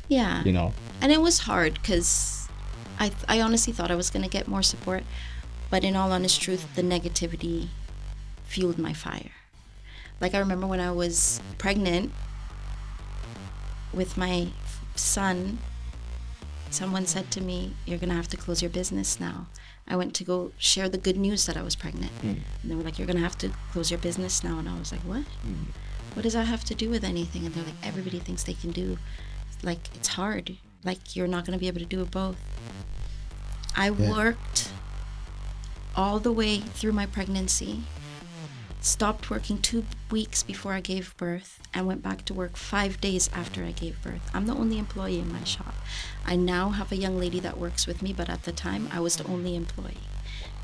Yeah. you know. And it was hard because I honestly thought I was going to get more support. But in all honest truth, the negativity fueled my fire. Like, I remember when I was pregnant with my son, someone said to me, "You're going to have to close your business now." I went to go share the good news that I was pregnant. And they were like, "You're going to have to close your business now." And I was like, "What? What does that have to do with anything?" And they're like, "Everybody thinks they can do. Like, it's hard. Like, you're not going to be able to do it both." I worked all the way through my pregnancy, stopped working 2 weeks before I gave birth, and went back to work 5 days after I gave birth. I'm the only employee in my shop. I now have a young lady that works with me, but at the time I was the only employee.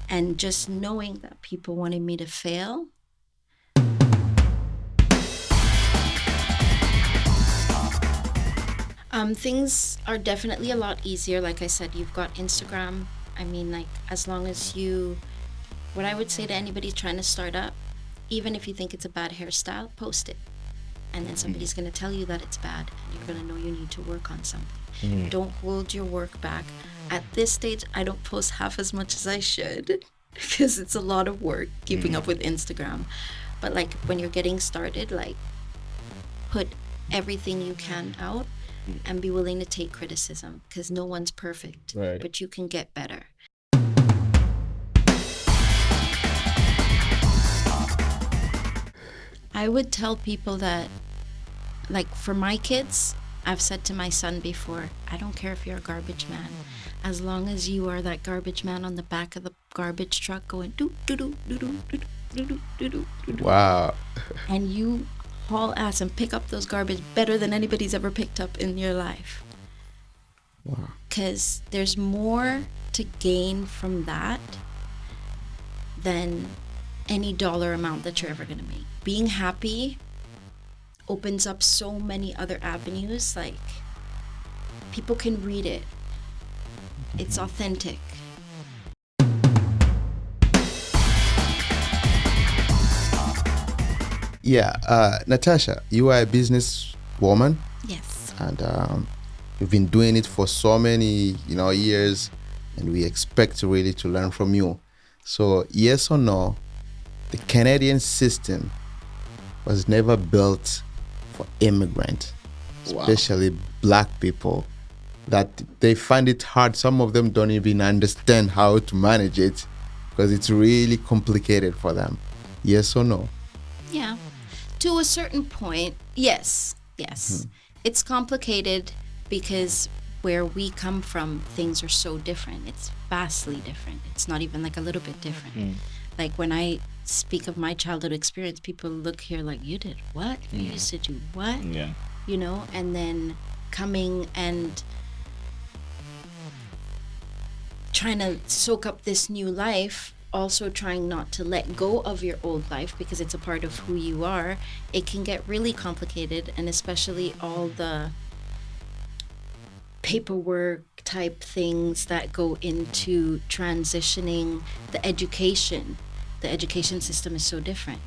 And just knowing that people wanted me to fail, things are definitely a lot easier. Like I said, you've got Instagram. I mean, like, as long as what I would say to anybody trying to start up, even if you think it's a bad hairstyle, post it. And then somebody's going to tell you that it's bad, and you're going to know you need to work on something. Don't hold your work back. At this stage, I don't post half as much as I should because it's a lot of work keeping up with Instagram. But like, when you're getting started, like, put everything you can out and be willing to take criticism, because no one's perfect, Right. but you can get better. I would tell people that, like, for my kids, I've said to my son before, I don't care if you're a garbage man, as long as you are that garbage man on the back of the garbage truck going doo doo doo doo doo doo doo doo doo doo doo, Wow. and you haul ass and pick up those garbage better than anybody's ever picked up in your life. Wow. Because there's more to gain from that than any dollar amount that you're ever going to make. Being happy opens up so many other avenues. Like, people can read it. It's authentic. Yeah, Natasha, you are a businesswoman, Yes. and you've been doing it for so many, years, and we expect really to learn from you. So, yes or no, the Canadian system was never built for immigrants, especially black people, that they find it hard. Some of them don't even understand how to manage it because it's really complicated for them. Yes or no? Yeah. To a certain point, yes. It's complicated because where we come from, things are so different. It's vastly different. It's not even like a little bit different. Like, when I speak of my childhood experience, people look here like, "You did what? You used to do what?" Yeah. And then coming and trying to soak up this new life, also trying not to let go of your old life because it's a part of who you are, it can get really complicated. And especially all the paperwork type things that go into transitioning the education. The education system is so different.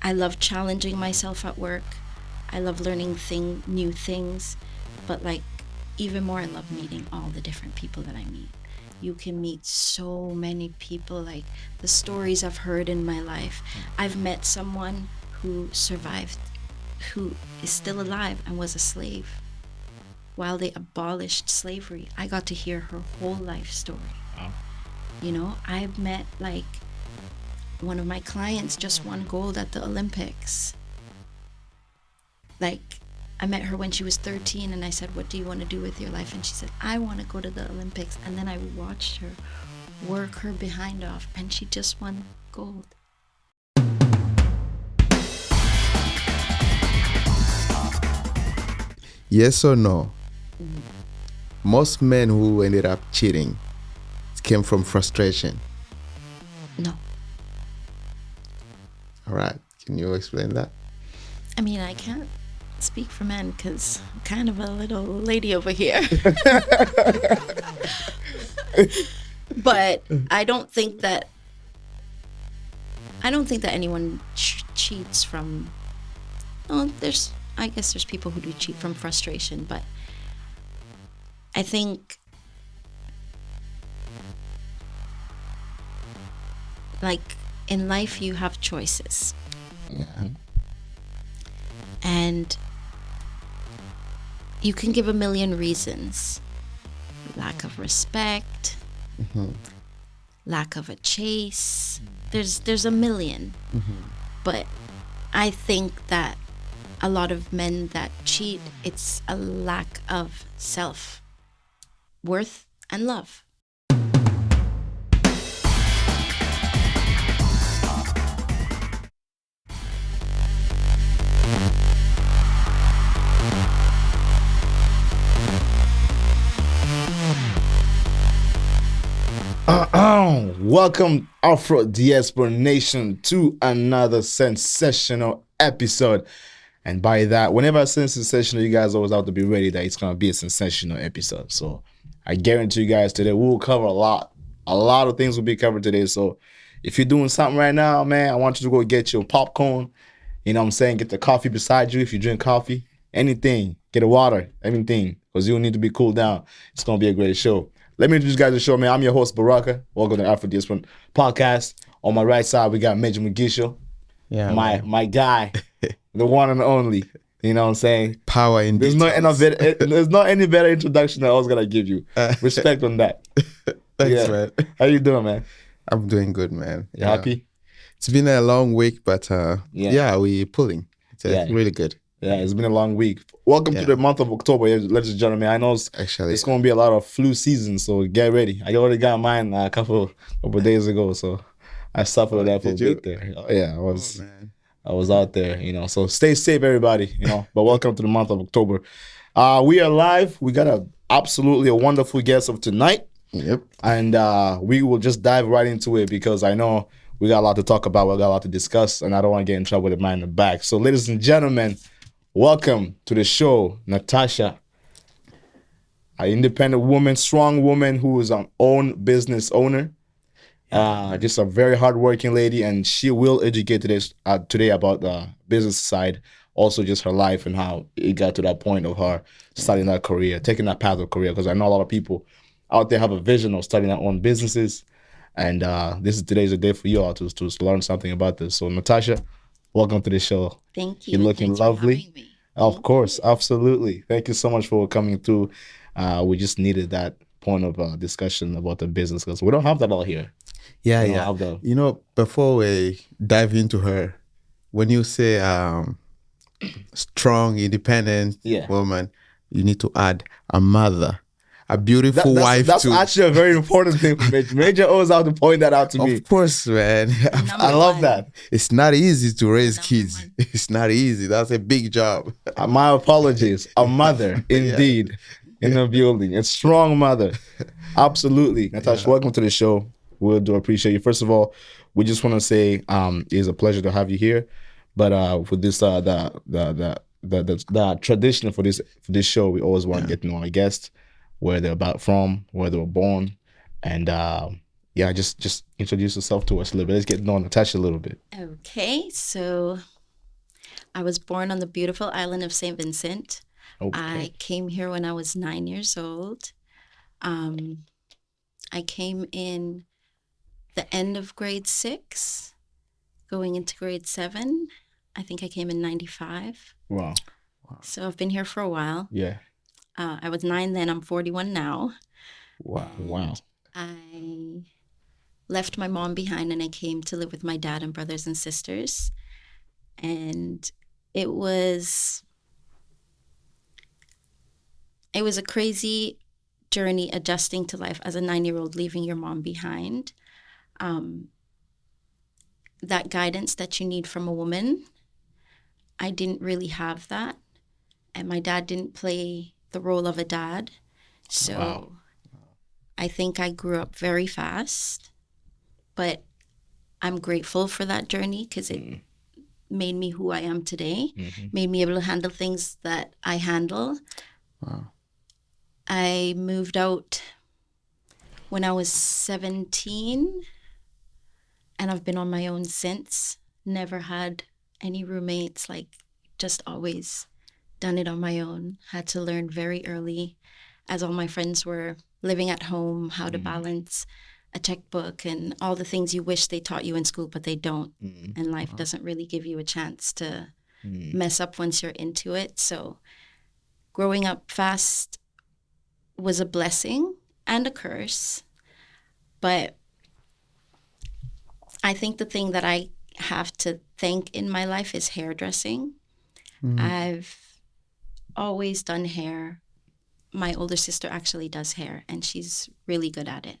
I love challenging myself at work. I love learning new things, but like, even more, I love meeting all the different people that I meet. You can meet so many people, like the stories I've heard in my life. I've met someone who survived, who is still alive and was a slave while they abolished slavery. I got to hear her whole life story. Wow. I've met, like, one of my clients just won gold at the Olympics. Like, I met her when she was 13 and I said, "What do you want to do with your life?" And she said, "I want to go to the Olympics." And then I watched her work her behind off and she just won gold. Yes or no? Most men who ended up cheating, it came from frustration. No. All right. Can you explain that? I mean, I can't speak for men because I'm kind of a little lady over here. But I don't think I don't think that anyone cheats from. Oh, I guess there's people who do cheat from frustration, but I think like in life you have choices. Yeah. And you can give a million reasons. Lack of respect, lack of a chase. There's a million. But I think that a lot of men that cheat, it's a lack of self-worth and love. Welcome, Afro Diaspora Nation, to another sensational episode. And by that, whenever I say sensational, you guys always have to be ready that it's going to be a sensational episode. So I guarantee you guys today we will cover a lot of things will be covered today. So if you're doing something right now, man, I want you to go get your popcorn. You know what I'm saying? Get the coffee beside you if you drink coffee. Anything. Get a water. Anything. Because you'll need to be cooled down. It's going to be a great show. Let me introduce you guys to the show, man. I'm your host, Baraka. Welcome to the Afro Diaspora Podcast. On my right side, we got Major Mugisho. Yeah, my guy, the one and only. You know what I'm saying? Power in There's not any better introduction that I was gonna give you. Respect on that. Thanks, man. How you doing, man? I'm doing good, man. You happy? It's been a long week, but we're pulling. It's really good. Yeah, it's been a long week. Welcome to the month of October, ladies and gentlemen. I know it's going to be a lot of flu season, so get ready. I already got mine a couple days ago, so I suffered that for a bit there. Yeah, I was out there, you know. So stay safe, everybody, you know. But welcome to the month of October. We are live. We got absolutely a wonderful guest of tonight. Yep. And we will just dive right into it because I know we got a lot to talk about. We got a lot to discuss, and I don't want to get in trouble with the man in the back. So, ladies and gentlemen, welcome to the show, Natasha, an independent woman, strong woman who is an own business owner. Just a very hardworking lady, and she will educate today about the business side, also just her life and how it got to that point of her starting that career, taking that path of career. Because I know a lot of people out there have a vision of starting their own businesses, and today's a day for you all to learn something about this. So, Natasha, welcome to the show. Thank you. You're looking lovely. Of course, absolutely. Thank you so much for coming through. We just needed that point of discussion about the business because we don't have that all here. Yeah. You know, before we dive into her, when you say strong, independent woman, you need to add a mother. A beautiful wife that's too. Actually a very important thing for Major. Major always have to point that out to me. Of course, man. I love that. It's not easy to raise kids. It's not easy. That's a big job. My apologies. A mother, indeed, in the building. A strong mother. Absolutely. Natasha, welcome to the show. We do appreciate you. First of all, we just want to say it's a pleasure to have you here. But for this the tradition for this show, we always want to get to know our guests, where they're from, where they were born, and just introduce yourself to us a little bit. Let's get to know Natasha a little bit. Okay, so I was born on the beautiful island of St. Vincent. Okay. I came here when I was 9 years old. I came in the end of grade 6, going into grade 7. I think I came in 95. Wow. So I've been here for a while. Yeah. I was 9 then, I'm 41 now. Wow. I left my mom behind and I came to live with my dad and brothers and sisters. And it was a crazy journey adjusting to life as a 9-year-old, leaving your mom behind. That guidance that you need from a woman, I didn't really have that. And my dad didn't play the role of a dad. So I think I grew up very fast, but I'm grateful for that journey because it made me who I am today, made me able to handle things that I handle. Wow. I moved out when I was 17 And I've been on my own since. Never had any roommates, like just always done it on my own. Had to learn very early, as all my friends were living at home, how to balance a checkbook and all the things you wish they taught you in school, but they don't. And life doesn't really give you a chance to mess up once you're into it. So growing up fast was a blessing and a curse. But I think the thing that I have to thank in my life is hairdressing. I've always done hair. My older sister actually does hair, and she's really good at it.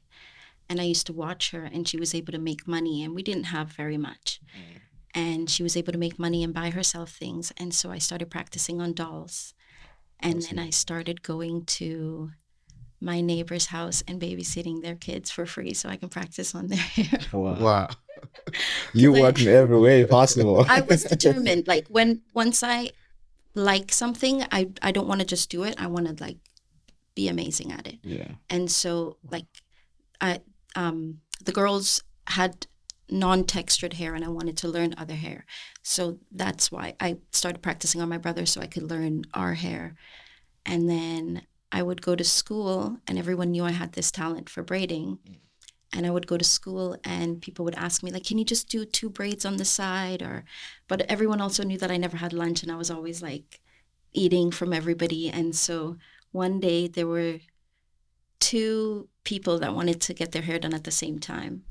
And I used to watch her, and she was able to make money, and we didn't have very much. And she was able to make money and buy herself things. And so I started practicing on dolls. And then I started going to my neighbor's house and babysitting their kids for free so I can practice on their hair. Wow. You worked in every way possible. I was determined. Like once I like something, I don't want to just do it. I want to like be amazing at it. Yeah. And so like the girls had non-textured hair and I wanted to learn other hair. So that's why I started practicing on my brother so I could learn our hair. And then I would go to school and everyone knew I had this talent for braiding. And I would go to school and people would ask me like, can you just do 2 braids on the side? But everyone also knew that I never had lunch and I was always like eating from everybody. And so one day there were 2 people that wanted to get their hair done at the same time.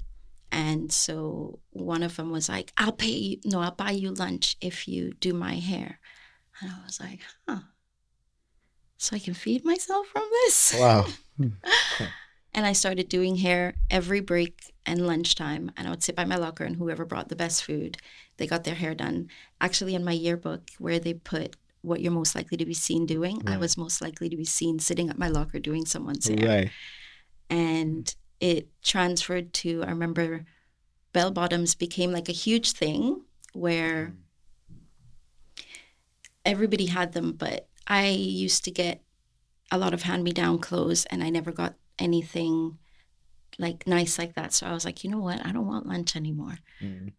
And so one of them was like, I'll buy you lunch if you do my hair. And I was like, so I can feed myself from this? Wow. And I started doing hair every break and lunchtime. And I would sit by my locker and whoever brought the best food, they got their hair done. Actually, in my yearbook where they put what you're most likely to be seen doing, I was most likely to be seen sitting at my locker doing someone's hair. Right. And it transferred to, I remember bell bottoms became like a huge thing where everybody had them, but I used to get a lot of hand-me-down clothes and I never got anything like nice like that. So I was like, you know what? I don't want lunch anymore.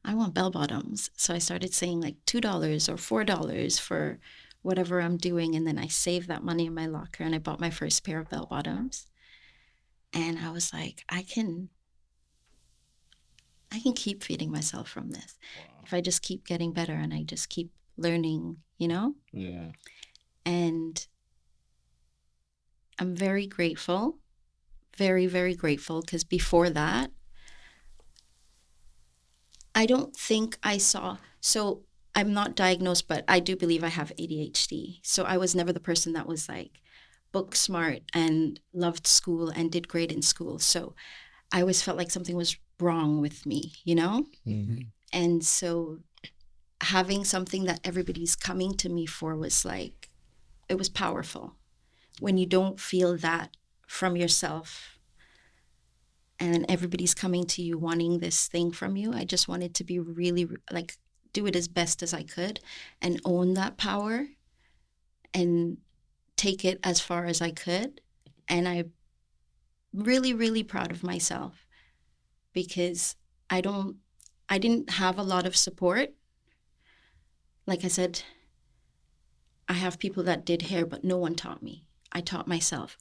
I want bell bottoms. So I started saying like $2 or $4 for whatever I'm doing. And then I saved that money in my locker and I bought my first pair of bell bottoms. And I was like, I can keep feeding myself from this. If I just keep getting better and I just keep learning, you know? Yeah. And I'm very grateful, very, very grateful, because before that, I don't think I saw, so I'm not diagnosed, but I do believe I have ADHD. So I was never the person that was like book smart and loved school and did great in school. So I always felt like something was wrong with me, you know? And so having something that everybody's coming to me for was like, it was powerful. When you don't feel that from yourself and everybody's coming to you wanting this thing from you, I just wanted to be really like, do it as best as I could and own that power and take it as far as I could. And I'm really, really proud of myself because I didn't have a lot of support. Like I said, I have people that did hair, but no one taught me. I taught myself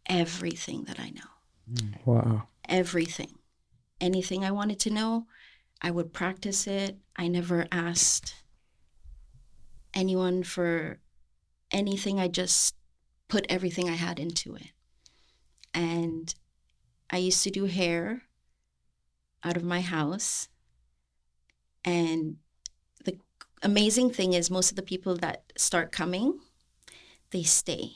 everything that I know. Wow. Everything. Anything I wanted to know, I would practice it. I never asked anyone for anything. I just put everything I had into it. And I used to do hair out of my house. And the amazing thing is most of the people that start coming, they stay.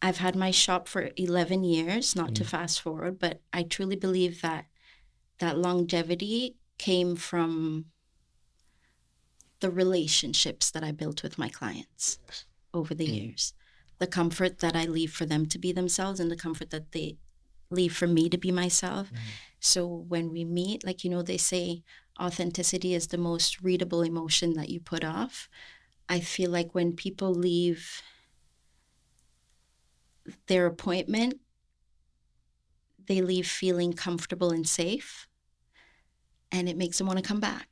I've had my shop for 11 years, not to fast forward, but I truly believe that longevity came from the relationships that I built with my clients over the years. The comfort that I leave for them to be themselves and the comfort that they leave for me to be myself. So when we meet, like, you know, they say authenticity is the most readable emotion that you put off. I feel like when people leave their appointment, they leave feeling comfortable and safe, and it makes them want to come back.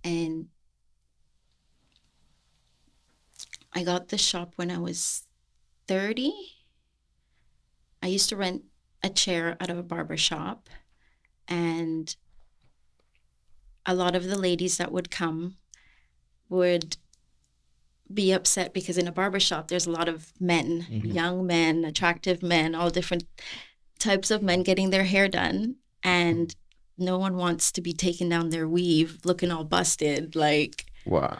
And I got the shop when I was 30. I used to rent a chair out of a barber shop, and a lot of the ladies that would come would be upset because in a barber shop there's a lot of men, young men, attractive men, all different types of men getting their hair done, and no one wants to be taking down their weave looking all busted, like, Wow.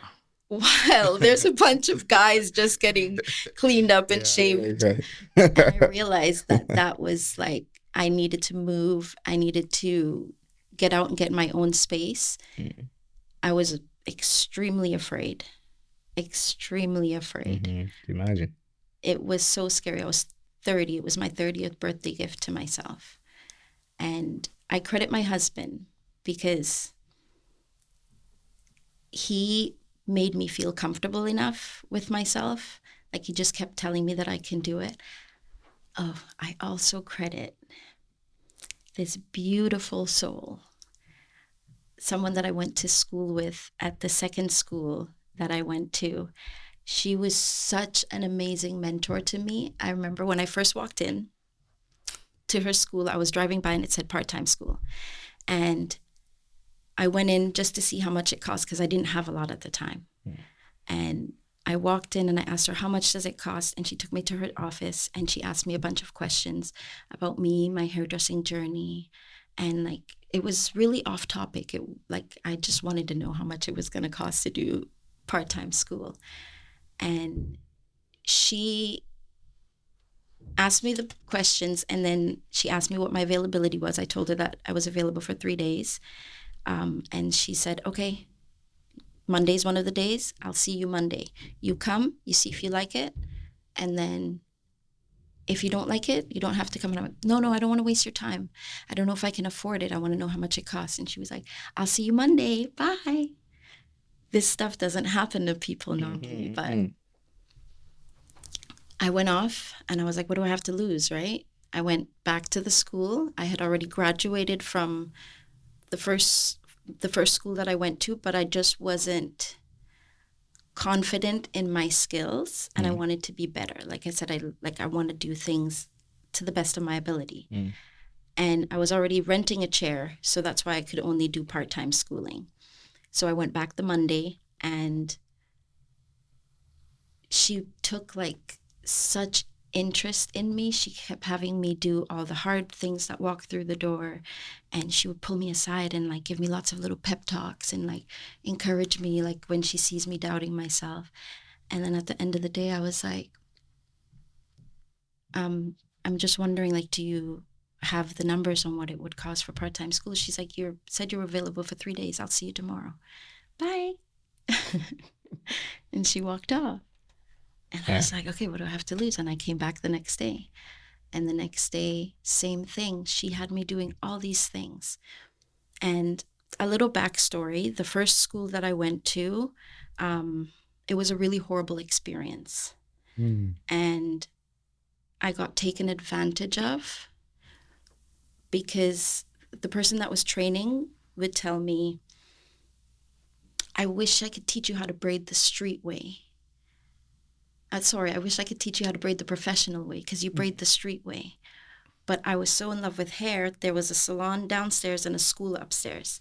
while there's a bunch of guys just getting cleaned up and shaved. And I realized that was like, I needed to move. I needed to get out and get my own space. I was extremely afraid. Imagine. It was so scary. I was 30. It was my 30th birthday gift to myself. And I credit my husband because he made me feel comfortable enough with myself. Like, he just kept telling me that I can do it. Oh, I also credit this beautiful soul, someone that I went to school with at the second school that I went to. She was such an amazing mentor to me. I remember when I first walked in to her school, I was driving by and it said part-time school. And I went in just to see how much it cost because I didn't have a lot at the time. And I walked in and I asked her, how much does it cost? And she took me to her office and she asked me a bunch of questions about me, my hairdressing journey. And like, it was really off topic. I just wanted to know how much it was going to cost to do part-time school. And she asked me the questions, and then she asked me what my availability was. I told her that I was available for 3 days. And she said, okay, Monday's one of the days. I'll see you Monday. You come, you see if you like it. And then if you don't like it, you don't have to come. And I'm like, no, I don't want to waste your time. I don't know if I can afford it. I want to know how much it costs. And she was like, I'll see you Monday. Bye. This stuff doesn't happen to people normally, but I went off and I was like, what do I have to lose, right? I went back to the school. I had already graduated from the first school that I went to, but I just wasn't confident in my skills, and I wanted to be better. Like I said, I want to do things to the best of my ability. And I was already renting a chair, so that's why I could only do part-time schooling. So I went back the Monday, and she took like such interest in me. She kept having me do all the hard things that walk through the door, and she would pull me aside and like give me lots of little pep talks and like encourage me, like when she sees me doubting myself. And then at the end of the day, I was like, I'm just wondering, like, do you have the numbers on what it would cost for part-time school? She's like, you said you were available for 3 days. I'll see you tomorrow. Bye. And she walked off. And I was like, okay, what do I have to lose? And I came back the next day. And the next day, same thing. She had me doing all these things. And a little backstory, the first school that I went to, it was a really horrible experience. And I got taken advantage of because the person that was training would tell me, I wish I could teach you how to braid the street way. I wish I could teach you how to braid the professional way because you braid the street way. But I was so in love with hair. There was a salon downstairs and a school upstairs.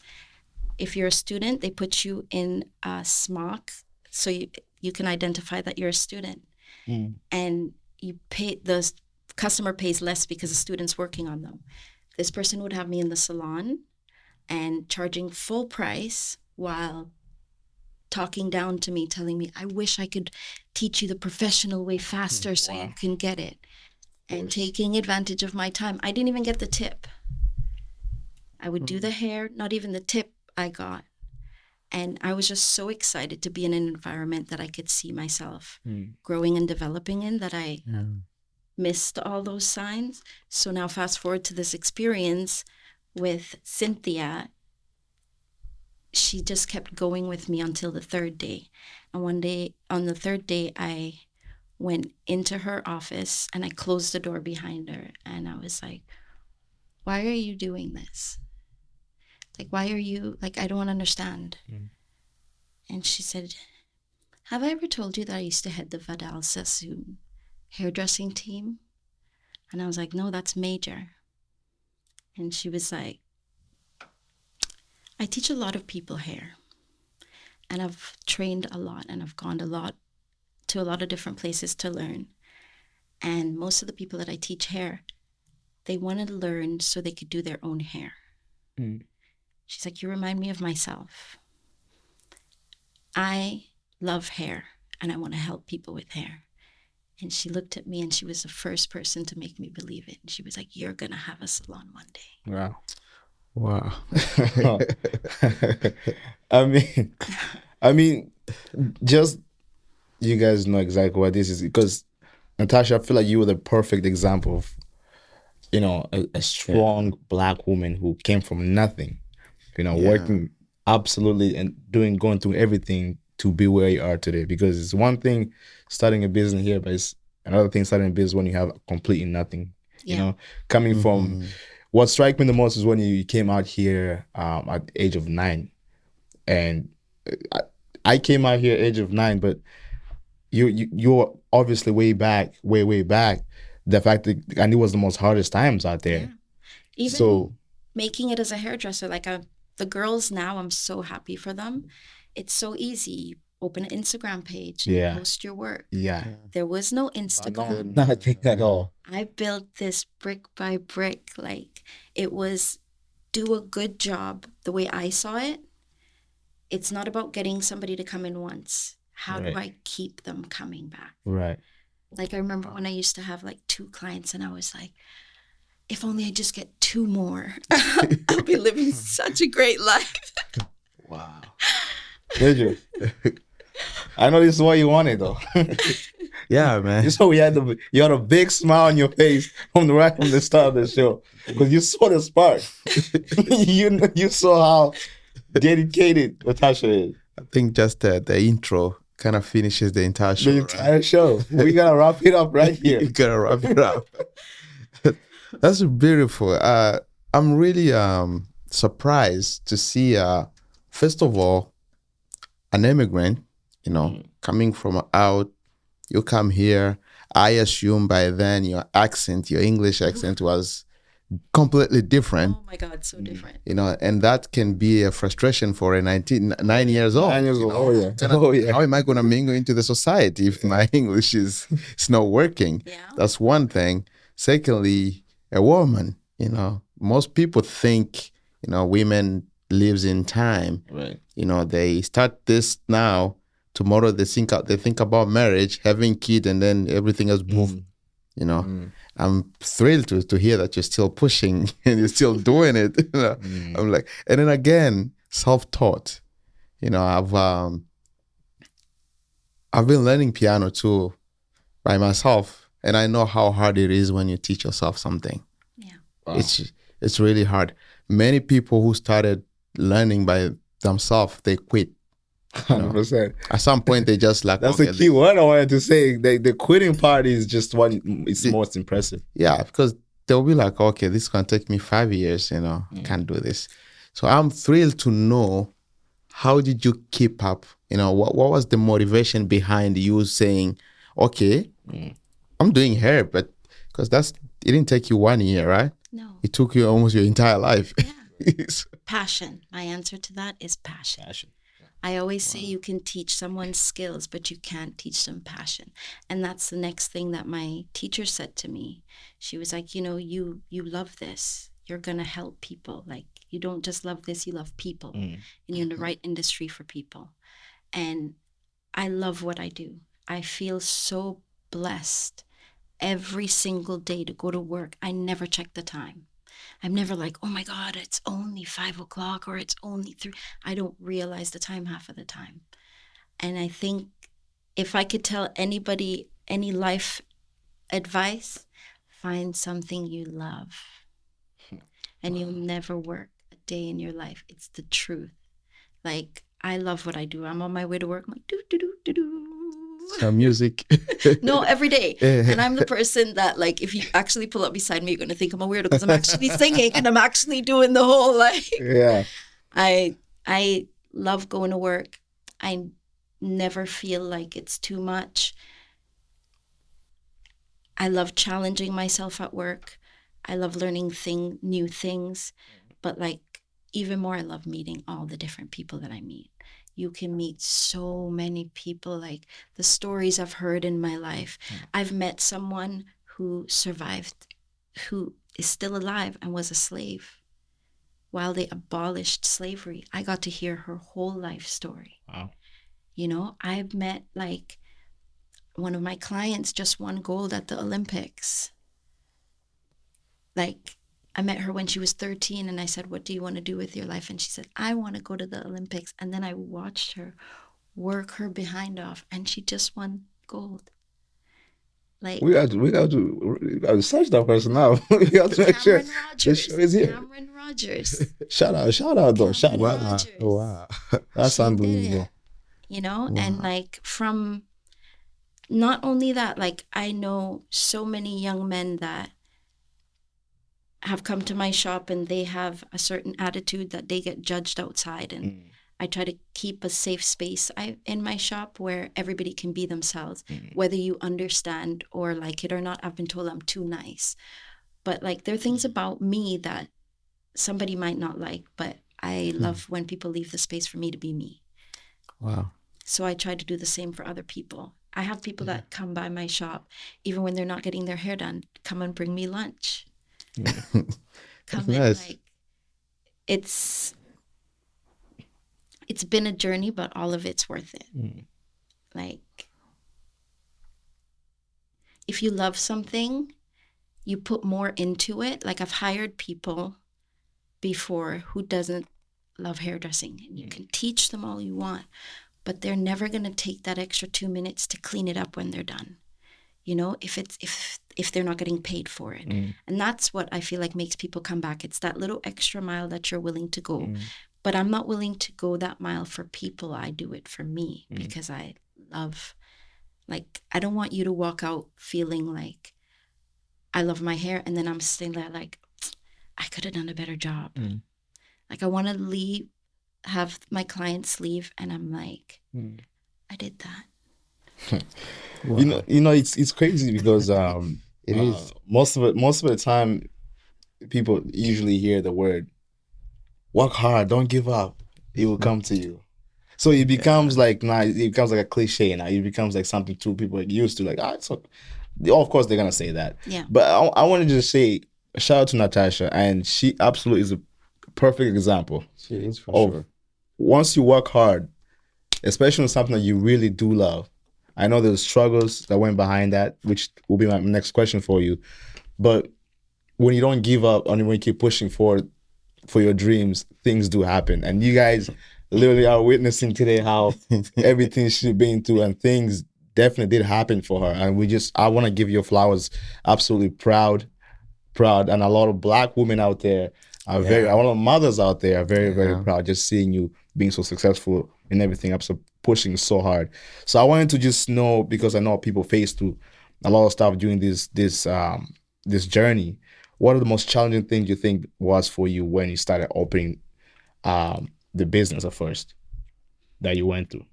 If you're a student, they put you in a smock so you can identify that you're a student. And the customer pays less because the student's working on them. This person would have me in the salon and charging full price while talking down to me, telling me, I wish I could teach you the professional way faster so you can get it. And taking advantage of my time. I didn't even get the tip. I would do the hair, not even the tip I got. And I was just so excited to be in an environment that I could see myself growing and developing in, that I missed all those signs. So now fast forward to this experience with Cynthia. She just kept going with me until the third day. And one day, on the third day, I went into her office and I closed the door behind her and I was like, why are you doing this? Like, why are you, like, I don't understand. And she said, have I ever told you that I used to head the Vidal Sassoon hairdressing team? And I was like, no, that's major. And she was like, I teach a lot of people hair. And I've trained a lot and I've gone to a lot of different places to learn. And most of the people that I teach hair, they wanted to learn so they could do their own hair. She's like, you remind me of myself. I love hair and I want to help people with hair. And she looked at me and she was the first person to make me believe it. And she was like, you're going to have a salon one day. Wow. Wow. I mean, just you guys know exactly what this is because Natasha, I feel like you were the perfect example of, you know, a strong Black woman who came from nothing, you know, working absolutely and going through everything to be where you are today. Because it's one thing starting a business here, but it's another thing starting a business when you have completely nothing. You know, coming from what struck me the most is when you came out here at the age of 9, and I came out here at the age of 9, but you're obviously way back. The fact that, and it was the most hardest times out there. Even making it as a hairdresser, like the girls now, I'm so happy for them. It's so easy. You open an Instagram page and post your work. There was no Instagram. Nothing at all. I built this brick by brick. Like, it was do a good job the way I saw it. It's not about getting somebody to come in once. How do I keep them coming back? Right. Like, I remember when I used to have like 2 clients and I was like, if only I just get 2 more, I'll be living such a great life. Wow. Did you? I know this is what you wanted though. Yeah, man. So you had a big smile on your face from the start of the show because you saw the spark. you saw how dedicated Natasha is. I think just the intro kind of finishes the entire show. The entire show. We gotta wrap it up right here. You gotta wrap it up. That's beautiful. I'm really surprised to see, first of all, an immigrant, you know, coming from out. You come here. I assume by then your English accent was completely different. Oh my God, so different. You know, and that can be a frustration for a 9 years old. 9 years old. Oh yeah. How am I going to mingle into the society if my English is not working? Yeah. That's one thing. Secondly, a woman, you know, most people think, you know, women lives in time. Right. You know, they start this now. Tomorrow they think about marriage, having kid, and then everything else boom. You know, I'm thrilled to hear that you're still pushing and you're still doing it. You know? I'm like, and then again, self-taught. You know, I've been learning piano too by myself, and I know how hard it is when you teach yourself something. Yeah. Wow. It's really hard. Many people who started learning by themselves, they quit. 100%. At some point, they just like, that's the key word I wanted to say. The quitting part is just what is most impressive. Yeah, because they'll be like, okay, this is going to take me 5 years, you know, can't do this. So I'm thrilled to know, how did you keep up? You know, what was the motivation behind you saying, okay, I'm doing hair, but because it didn't take you 1 year, right? No. It took you almost your entire life. Yeah. Passion. My answer to that is passion. I always say you can teach someone skills, but you can't teach them passion. And that's the next thing that my teacher said to me. She was like, you know, you love this. You're going to help people. Like, you don't just love this, you love people. And you're in the right industry for people. And I love what I do. I feel so blessed every single day to go to work. I never check the time. I'm never like, oh my God, it's only 5 o'clock or it's only 3. I don't realize the time half of the time. And I think if I could tell anybody any life advice, find something you love. And you'll never work a day in your life. It's the truth. Like, I love what I do. I'm on my way to work. I'm like, do, do, do, do, do. Some music. No, every day. And I'm the person that, like, if you actually pull up beside me, you're going to think I'm a weirdo because I'm actually singing and I'm actually doing the whole, like, Yeah. I love going to work. I never feel like it's too much. I love challenging myself at work. I love learning new things. But, like, even more, I love meeting all the different people that I meet. You can meet so many people, like the stories I've heard in my life. I've met someone who survived, who is still alive and was a slave while they abolished slavery. I got to hear her whole life story. Wow. You know, I've met, like, one of my clients just won gold at the Olympics. Like, I met her when she was 13 and I said, what do you want to do with your life? And she said, I want to go to the Olympics. And then I watched her work her behind off and she just won gold. Like, We got to search that person now. We got to make sure Cameron the show is Rogers. here. Cameron Rogers. Shout out though. Shout out. Wow. Rogers. Wow. That's She did unbelievable. it, you know? Wow. And, like, from not only that, like, I know so many young men that have come to my shop and they have a certain attitude that they get judged outside, and I try to keep a safe space in my shop where everybody can be themselves, whether you understand or like it or not. I've been told I'm too nice, but, like, there are things about me that somebody might not like, but I love when people leave the space for me to be me. Wow. So I try to do the same for other people. I have people that come by my shop, even when they're not getting their hair done, come and bring me lunch. Come in, nice. like, it's been a journey, but all of it's worth it. Like, if you love something, you put more into it. Like, I've hired people before who doesn't love hairdressing, and you can teach them all you want, but they're never going to take that extra 2 minutes to clean it up when they're done. You know, if they're not getting paid for it. And that's what I feel like makes people come back. It's that little extra mile that you're willing to go. But I'm not willing to go that mile for people. I do it for me because I love, like, I don't want you to walk out feeling like I love my hair and then I'm sitting there like, I could have done a better job. Like, I want to have my clients leave and I'm like, I did that. Wow. You know, it's crazy because It is. most of the time, people usually hear the word "work hard, don't give up." It will come to you. So it becomes like it becomes like a cliche now. It becomes like something too people are used to. Like, so of course they're gonna say that. Yeah. But I want to just say shout out to Natasha, and she absolutely is a perfect example. She is for of sure. Once you work hard, especially on something that you really do love. I know there's struggles that went behind that, which will be my next question for you. But when you don't give up and when you keep pushing forward for your dreams, things do happen. And you guys literally are witnessing today how everything she's been through, and things definitely did happen for her. And I want to give you flowers. Absolutely proud. And a lot of Black women out there are a lot of mothers out there are very, very proud just seeing you being so successful in everything. I'm so pushing so hard. So I wanted to just know, because I know people face through a lot of stuff during this journey. What are the most challenging things you think was for you when you started opening the business at first that you went through?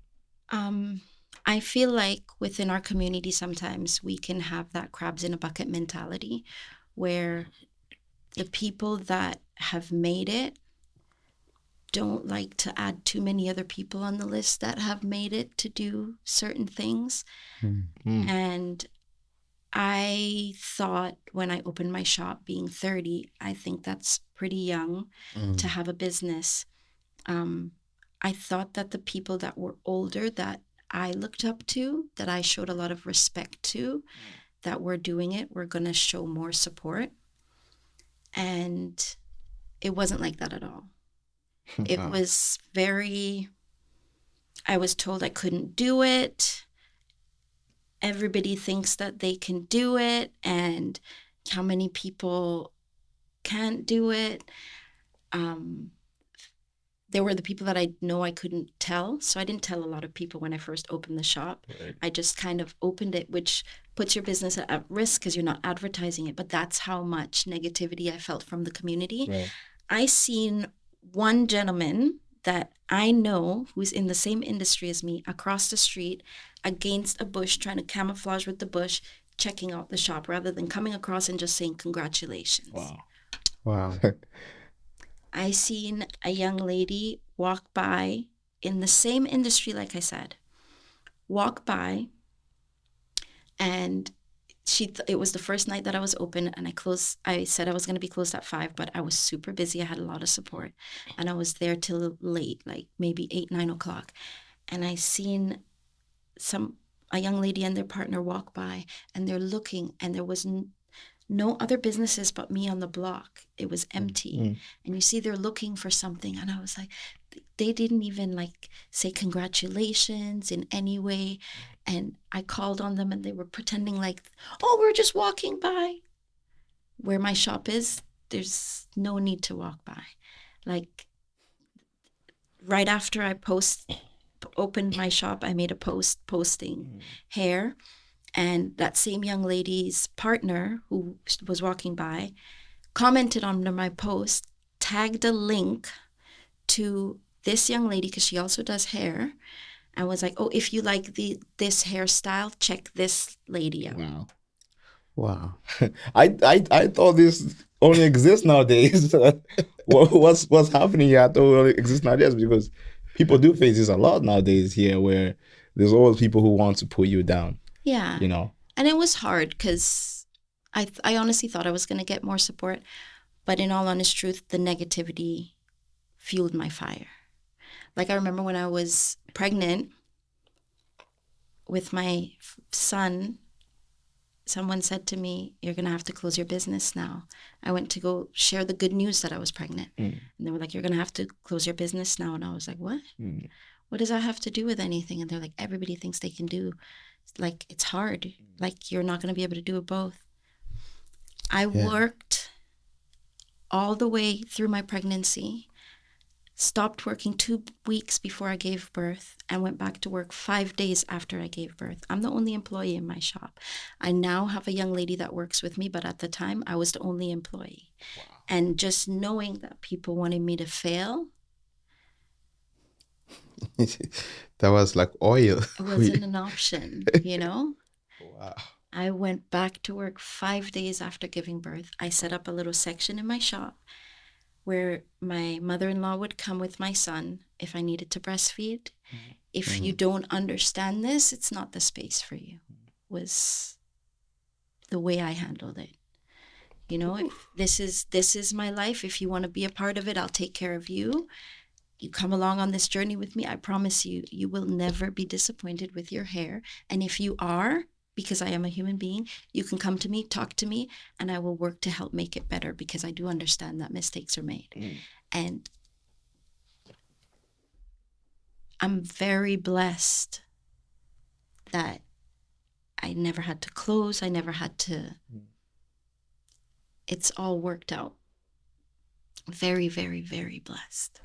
I feel like within our community, sometimes we can have that crabs in a bucket mentality where the people that have made it don't like to add too many other people on the list that have made it to do certain things. And I thought when I opened my shop, being 30, I think that's pretty young to have a business. I thought that the people that were older that I looked up to, that I showed a lot of respect to, that were doing it, were going to show more support. And it wasn't like that at all. It was I was told I couldn't do it. Everybody thinks that they can do it, and how many people can't do it. there were the people that I know I couldn't tell. So I didn't tell a lot of people when I first opened the shop. Right. I just kind of opened it, which puts your business at risk because you're not advertising it. But that's how much negativity I felt from the community. Right. I seen one gentleman that I know who's in the same industry as me across the street against a bush, trying to camouflage with the bush, checking out the shop rather than coming across and just saying congratulations. Wow. I seen a young lady walk by in the same industry, like I said, walk by, and it was the first night that I was open, and I said I was going to be closed at 5, but I was super busy. I had a lot of support, and I was there till late, like maybe 8, 9 o'clock. And I seen a young lady and their partner walk by, and they're looking, and there was no other businesses but me on the block. It was empty. And you see they're looking for something, and I was like, they didn't even like say congratulations in any way. And I called on them, and they were pretending like, oh, we're just walking by. Where my shop is, there's no need to walk by. Like, right after I opened my shop, I made a posting hair. And that same young lady's partner who was walking by commented on my post, tagged a link to this young lady, because she also does hair, and was like, oh, if you like this hairstyle, check this lady out. Wow. I thought this only exists nowadays. What's happening here? I thought it only exists nowadays because people do face this a lot nowadays here, where there's always people who want to put you down. Yeah. You know. And it was hard because I honestly thought I was going to get more support. But in all honest truth, the negativity fueled my fire. Like, I remember when I was pregnant with my son, someone said to me, you're going to have to close your business now. I went to go share the good news that I was pregnant. And they were like, you're going to have to close your business now. And I was like, what? What does that have to do with anything? And they're like, everybody thinks they can do. Like, it's hard. Like, you're not going to be able to do it both. I worked all the way through my pregnancy, stopped working 2 weeks before I gave birth, and went back to work 5 days after I gave birth. I'm the only employee in my shop. I now have a young lady that works with me, but at the time I was the only employee. Wow. And just knowing that people wanted me to fail, that was like oil. It wasn't an option, you know? Wow. I went back to work 5 days after giving birth. I set up a little section in my shop where my mother-in-law would come with my son if I needed to breastfeed. If you don't understand this, it's not the space for you, was the way I handled it. You know, if this is my life. If you want to be a part of it, I'll take care of you. You come along on this journey with me, I promise you, you will never be disappointed with your hair. And if you are, because I am a human being, you can come to me, talk to me, and I will work to help make it better, because I do understand that mistakes are made. And I'm very blessed that I never had to close. I never had to. It's all worked out. Very, very, very blessed.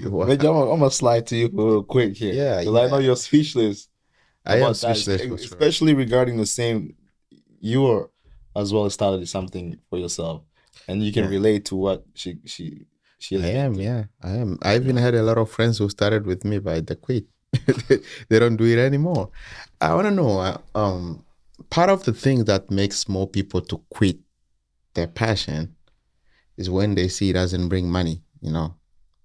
Wow. I'm gonna slide to you real quick here. Yeah, because I know you're speechless. I am about that, speechless, for sure. especially regarding the same. You were as well started something for yourself, and you can relate to what she. I am. I even had a lot of friends who started with me, but they quit. They don't do it anymore. I want to know. Part of the thing that makes more people to quit their passion is when they see it doesn't bring money. You know,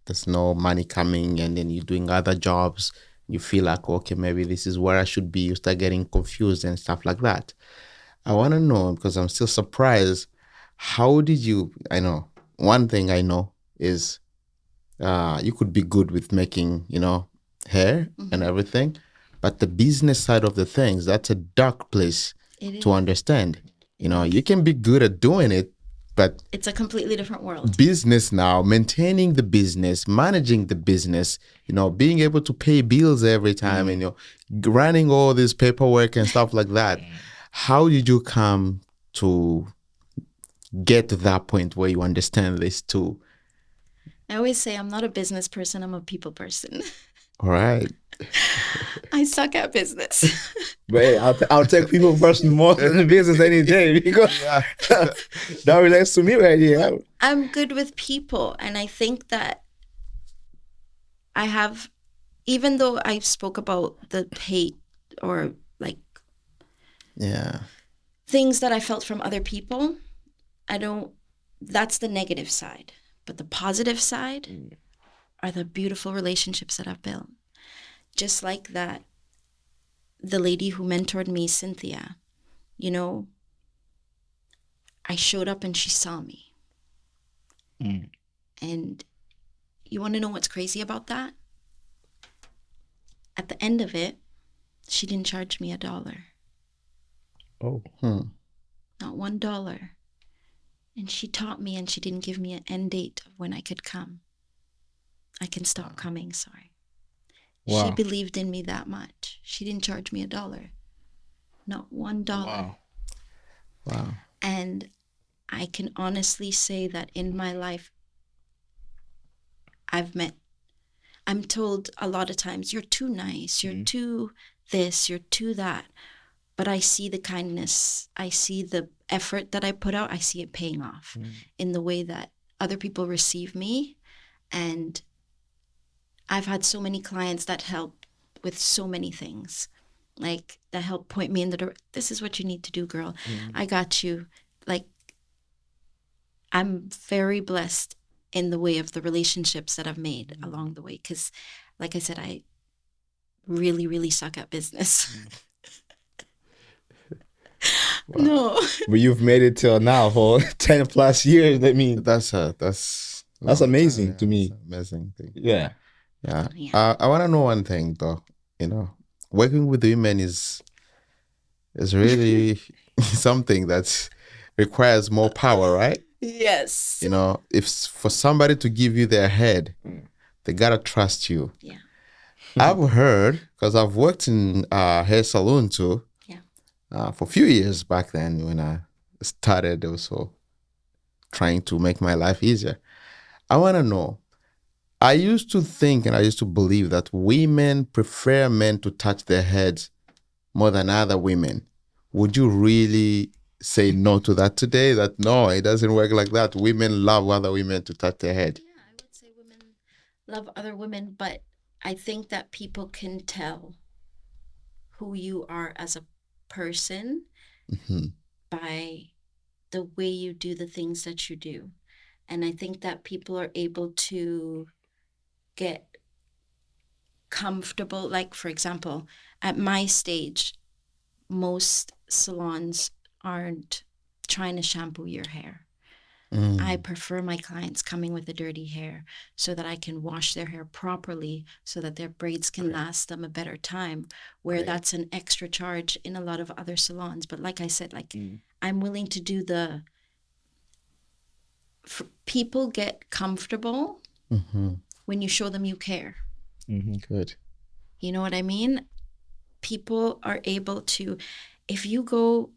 there's no money coming, and then you're doing other jobs. You feel like, okay, maybe this is where I should be. You start getting confused and stuff like that. I want to know, because I'm still surprised. How did you? I know one thing I know is you could be good with making, hair and everything, but the business side of the things, that's a dark place to understand. You can be good at doing it, but it's a completely different world. Business now, maintaining the business, managing the business, being able to pay bills every time, and running all this paperwork and stuff like that. How did you come to get to that point where you understand this too? I always say I'm not a business person, I'm a people person. All right. I suck at business. But hey, I'll take people person more than the business any day because that relates to me right here. I'm good with people, and I think that I have, even though I spoke about the hate or like Yeah. things that I felt from other people, that's the negative side. But the positive side are the beautiful relationships that I've built. Just like that, the lady who mentored me, Cynthia, I showed up and she saw me. And you want to know what's crazy about that? At the end of it, she didn't charge me $1. Oh. Not $1. And she taught me, and she didn't give me an end date of when I could come. I can stop coming, sorry. Wow. She believed in me that much. She didn't charge me $1. Not $1. Wow. And I can honestly say that in my life, I'm told a lot of times, you're too nice, you're too this, you're too that. But I see the kindness, I see the effort that I put out, I see it paying off in the way that other people receive me. And I've had so many clients that help with so many things, like that help point me in the direction. This is what you need to do, girl. I got you. Like, I'm very blessed in the way of the relationships that I've made along the way. Because, like I said, I really, really suck at business. Wow. No. But you've made it till now for 10 plus years. I mean, That's amazing to me. That's an amazing thing. Yeah. Yeah. Yeah. I want to know one thing though. Working with women is really something that requires more power, right? Yes. If for somebody to give you their head, they gotta trust you. Yeah. I've heard, because I've worked in hair salon too. Yeah. For a few years back then when I started also trying to make my life easier. I want to know, I used to think and I used to believe that women prefer men to touch their heads more than other women. Would you really say no to that today? That no, it doesn't work like that. Women love other women to touch their head. Yeah, I would say women love other women, but I think that people can tell who you are as a person by the way you do the things that you do. And I think that people are able to get comfortable. Like, for example, at my stage, most salons aren't trying to shampoo your hair. I prefer my clients coming with a dirty hair so that I can wash their hair properly so that their braids can last them a better time, where that's an extra charge in a lot of other salons. But like I said, I'm willing to do people get comfortable when you show them you care. Good. You know what I mean? People are able to, if you go,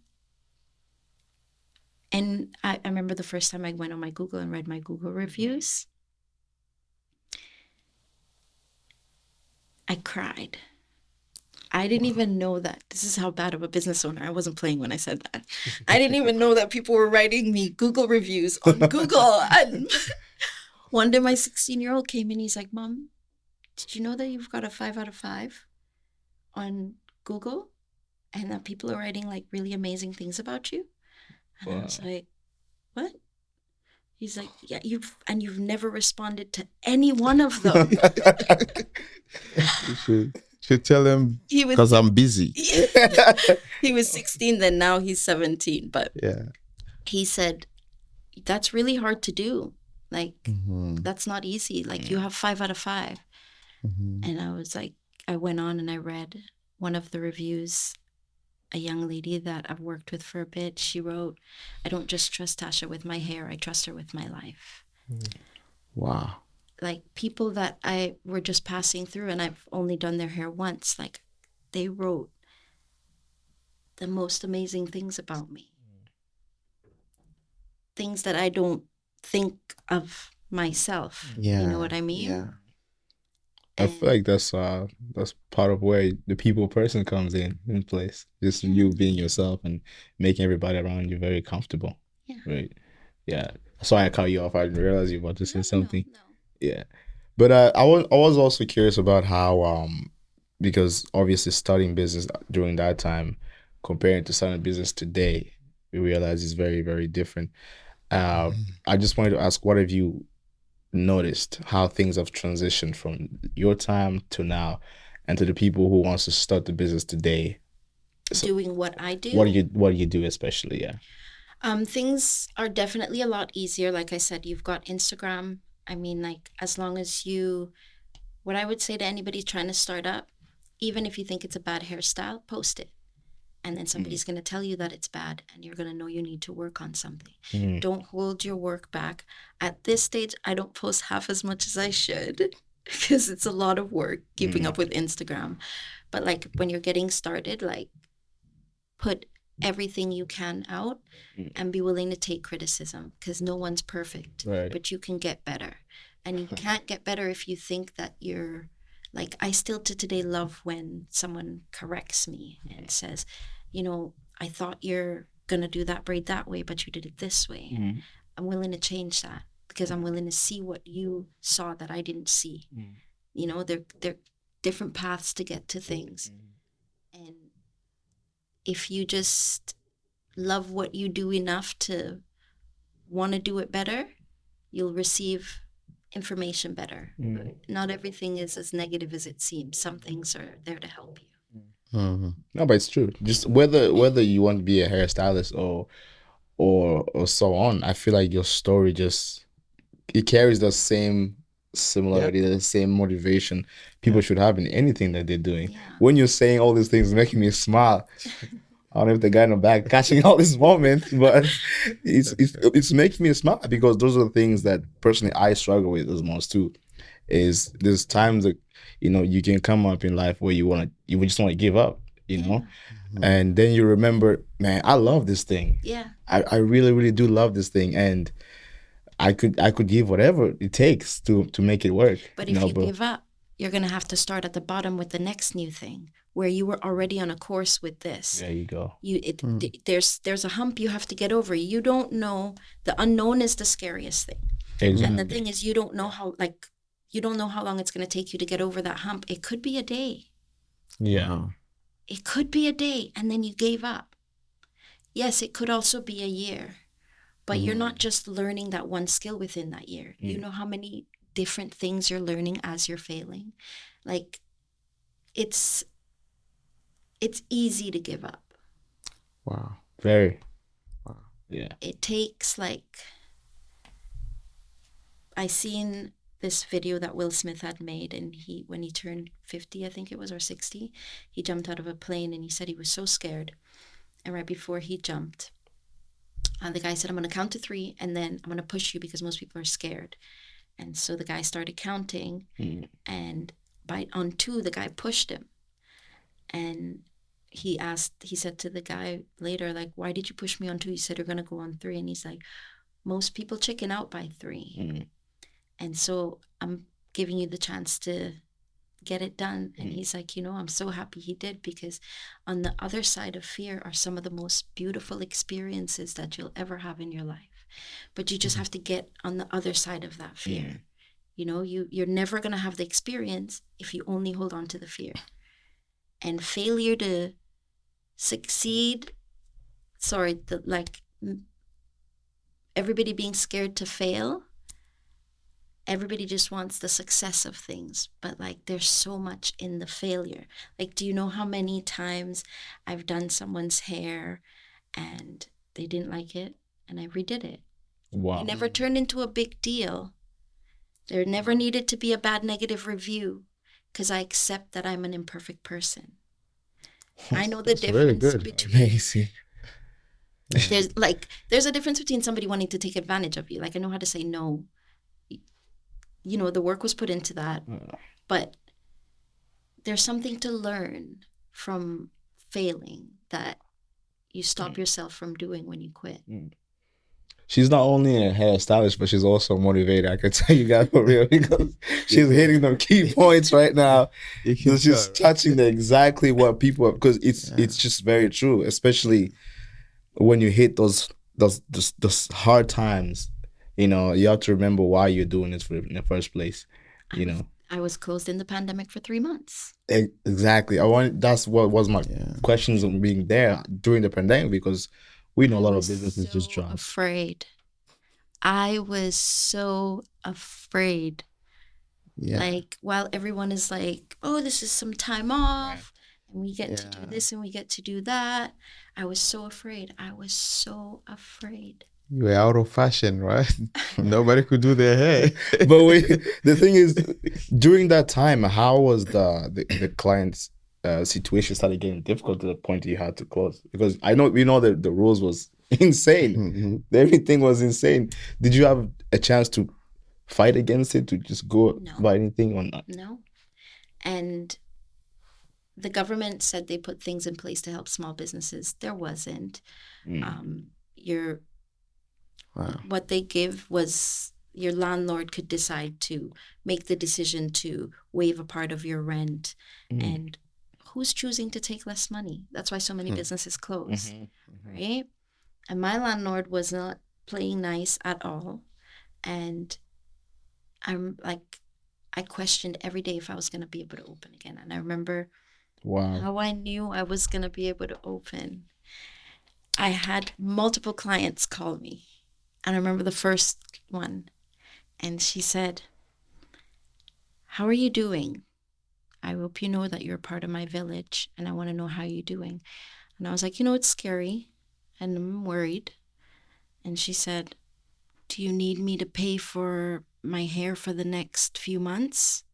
and I remember the first time I went on my Google and read my Google reviews, I cried. I didn't even know that. This is how bad of a business owner. I wasn't playing when I said that. I didn't even know that people were writing me Google reviews on Google. And one day my 16-year-old came in, he's like, Mom, did you know that you've got a 5 out of 5 on Google? And that people are writing like really amazing things about you? And I was like, what? He's like, yeah, you've never responded to any one of them. You should tell him because I'm busy. He was 16 then, now he's 17. But Yeah. he said, that's really hard to do. Like, that's not easy. Like, you have 5 out of 5. And I was like, I went on and I read one of the reviews. A young lady that I've worked with for a bit, she wrote, I don't just trust Tasha with my hair, I trust her with my life. Wow. Like, people that I were just passing through and I've only done their hair once, like, they wrote the most amazing things about me. Things that I don't think of myself. Yeah. You know what I mean? Yeah. I feel like that's part of where the people person comes in place. Just you being yourself and making everybody around you very comfortable. Yeah. Right. Yeah. Sorry I cut you off. I didn't realize you were about to say something. No. Yeah. But I was also curious about how because obviously starting business during that time comparing to starting business today, we realize it's very, very different. I just wanted to ask, what have you noticed how things have transitioned from your time to now, and to the people who wants to start the business today? So Doing what I do. what do you do especially? Yeah. Things are definitely a lot easier. Like I said, you've got Instagram. I mean, like, as long as what I would say to anybody trying to start up, even if you think it's a bad hairstyle, post it. And then somebody's going to tell you that it's bad, and you're going to know you need to work on something. Don't hold your work back. At this stage, I don't post half as much as I should because it's a lot of work keeping up with Instagram. But like, when you're getting started, like, put everything you can out and be willing to take criticism, because no one's perfect. Right. But you can get better. And you can't get better if you think that you're like, I still to today love when someone corrects me and says, you know, I thought you're gonna do that braid that way, but you did it this way. I'm willing to change that because I'm willing to see what you saw that I didn't see. You know, they're different paths to get to things. And if you just love what you do enough to want to do it better, you'll receive information better. Not everything is as negative as it seems. Some things are there to help you. No, but it's true. Just whether you want to be a hairstylist or so on, I feel like your story just it carries the same similarity, the same motivation people should have in anything that they're doing. Yeah. When you're saying all these things, making me smile. I don't know if the guy in the back catching all these moments, but it's making me smile because those are the things that personally I struggle with as most too. Is there's times that you can come up in life where you just want to give up, and then you remember, man, I love this thing. Yeah. I really, really do love this thing, and I could give whatever it takes to make it work. But if you give up, you're going to have to start at the bottom with the next new thing where you were already on a course with this. There you go. There's a hump you have to get over. You don't know. The unknown is the scariest thing. Exactly. And the thing is, you don't know how long it's going to take you to get over that hump. It could be a day. Yeah. It could be a day, and then you gave up. Yes, it could also be a year. But you're not just learning that one skill within that year. You know how many different things you're learning as you're failing? Like, it's easy to give up. Wow. Very. Wow. Yeah. It takes, like, I seen this video that Will Smith had made, and when he turned 50, I think it was, or 60, he jumped out of a plane, and he said he was so scared. And right before he jumped, the guy said, I'm going to count to 3, and then I'm going to push you because most people are scared. And so the guy started counting, and on 2, the guy pushed him. And he said to the guy later, like, why did you push me on 2? You said you're going to go on 3. And he's like, most people chicken out by 3. And so I'm giving you the chance to get it done. And he's like, I'm so happy he did, because on the other side of fear are some of the most beautiful experiences that you'll ever have in your life. But you just have to get on the other side of that fear. You're never going to have the experience if you only hold on to the fear. And failure to succeed, everybody being scared to fail, everybody just wants the success of things, but like, there's so much in the failure. Like, do you know how many times I've done someone's hair and they didn't like it and I redid it? Wow. It never turned into a big deal. There never needed to be a bad negative review, because I accept that I'm an imperfect person. I know the difference between... Amazing. There's a difference between somebody wanting to take advantage of you. Like, I know how to say no. The work was put into that. But there's something to learn from failing that you stop yourself from doing when you quit. she's not only a hairstylist, but she's also motivated. I can tell you guys for real, because she's hitting them key points right now. So she's touching exactly what people, because it's just very true, especially when you hit those hard times. You know, you have to remember why you're doing this in the first place. You know, I was closed in the pandemic for 3 months. Exactly. That's what was my questions on being there during the pandemic, because we know a lot of businesses just dropped. Afraid. I was so afraid. Yeah. Like, while everyone is like, oh, this is some time off, and we get to do this and we get to do that, I was so afraid. I was so afraid. You were out of fashion, right? Nobody could do their hair. But the thing is, during that time, how was the client's situation started getting difficult to the point you had to close? Because we know that the rules was insane. Mm-hmm. Everything was insane. Did you have a chance to fight against it, to just go buy anything or not? No. And the government said they put things in place to help small businesses. There wasn't. What they give was your landlord could decide to make the decision to waive a part of your rent. And who's choosing to take less money? That's why so many businesses close, right? And my landlord was not playing nice at all. And I questioned every day if I was going to be able to open again. And I remember how I knew I was going to be able to open. I had multiple clients call me. And I remember the first one. And she said, how are you doing? I hope you know that you're a part of my village, and I want to know how you're doing. And I was like, it's scary, and I'm worried. And she said, do you need me to pay for my hair for the next few months?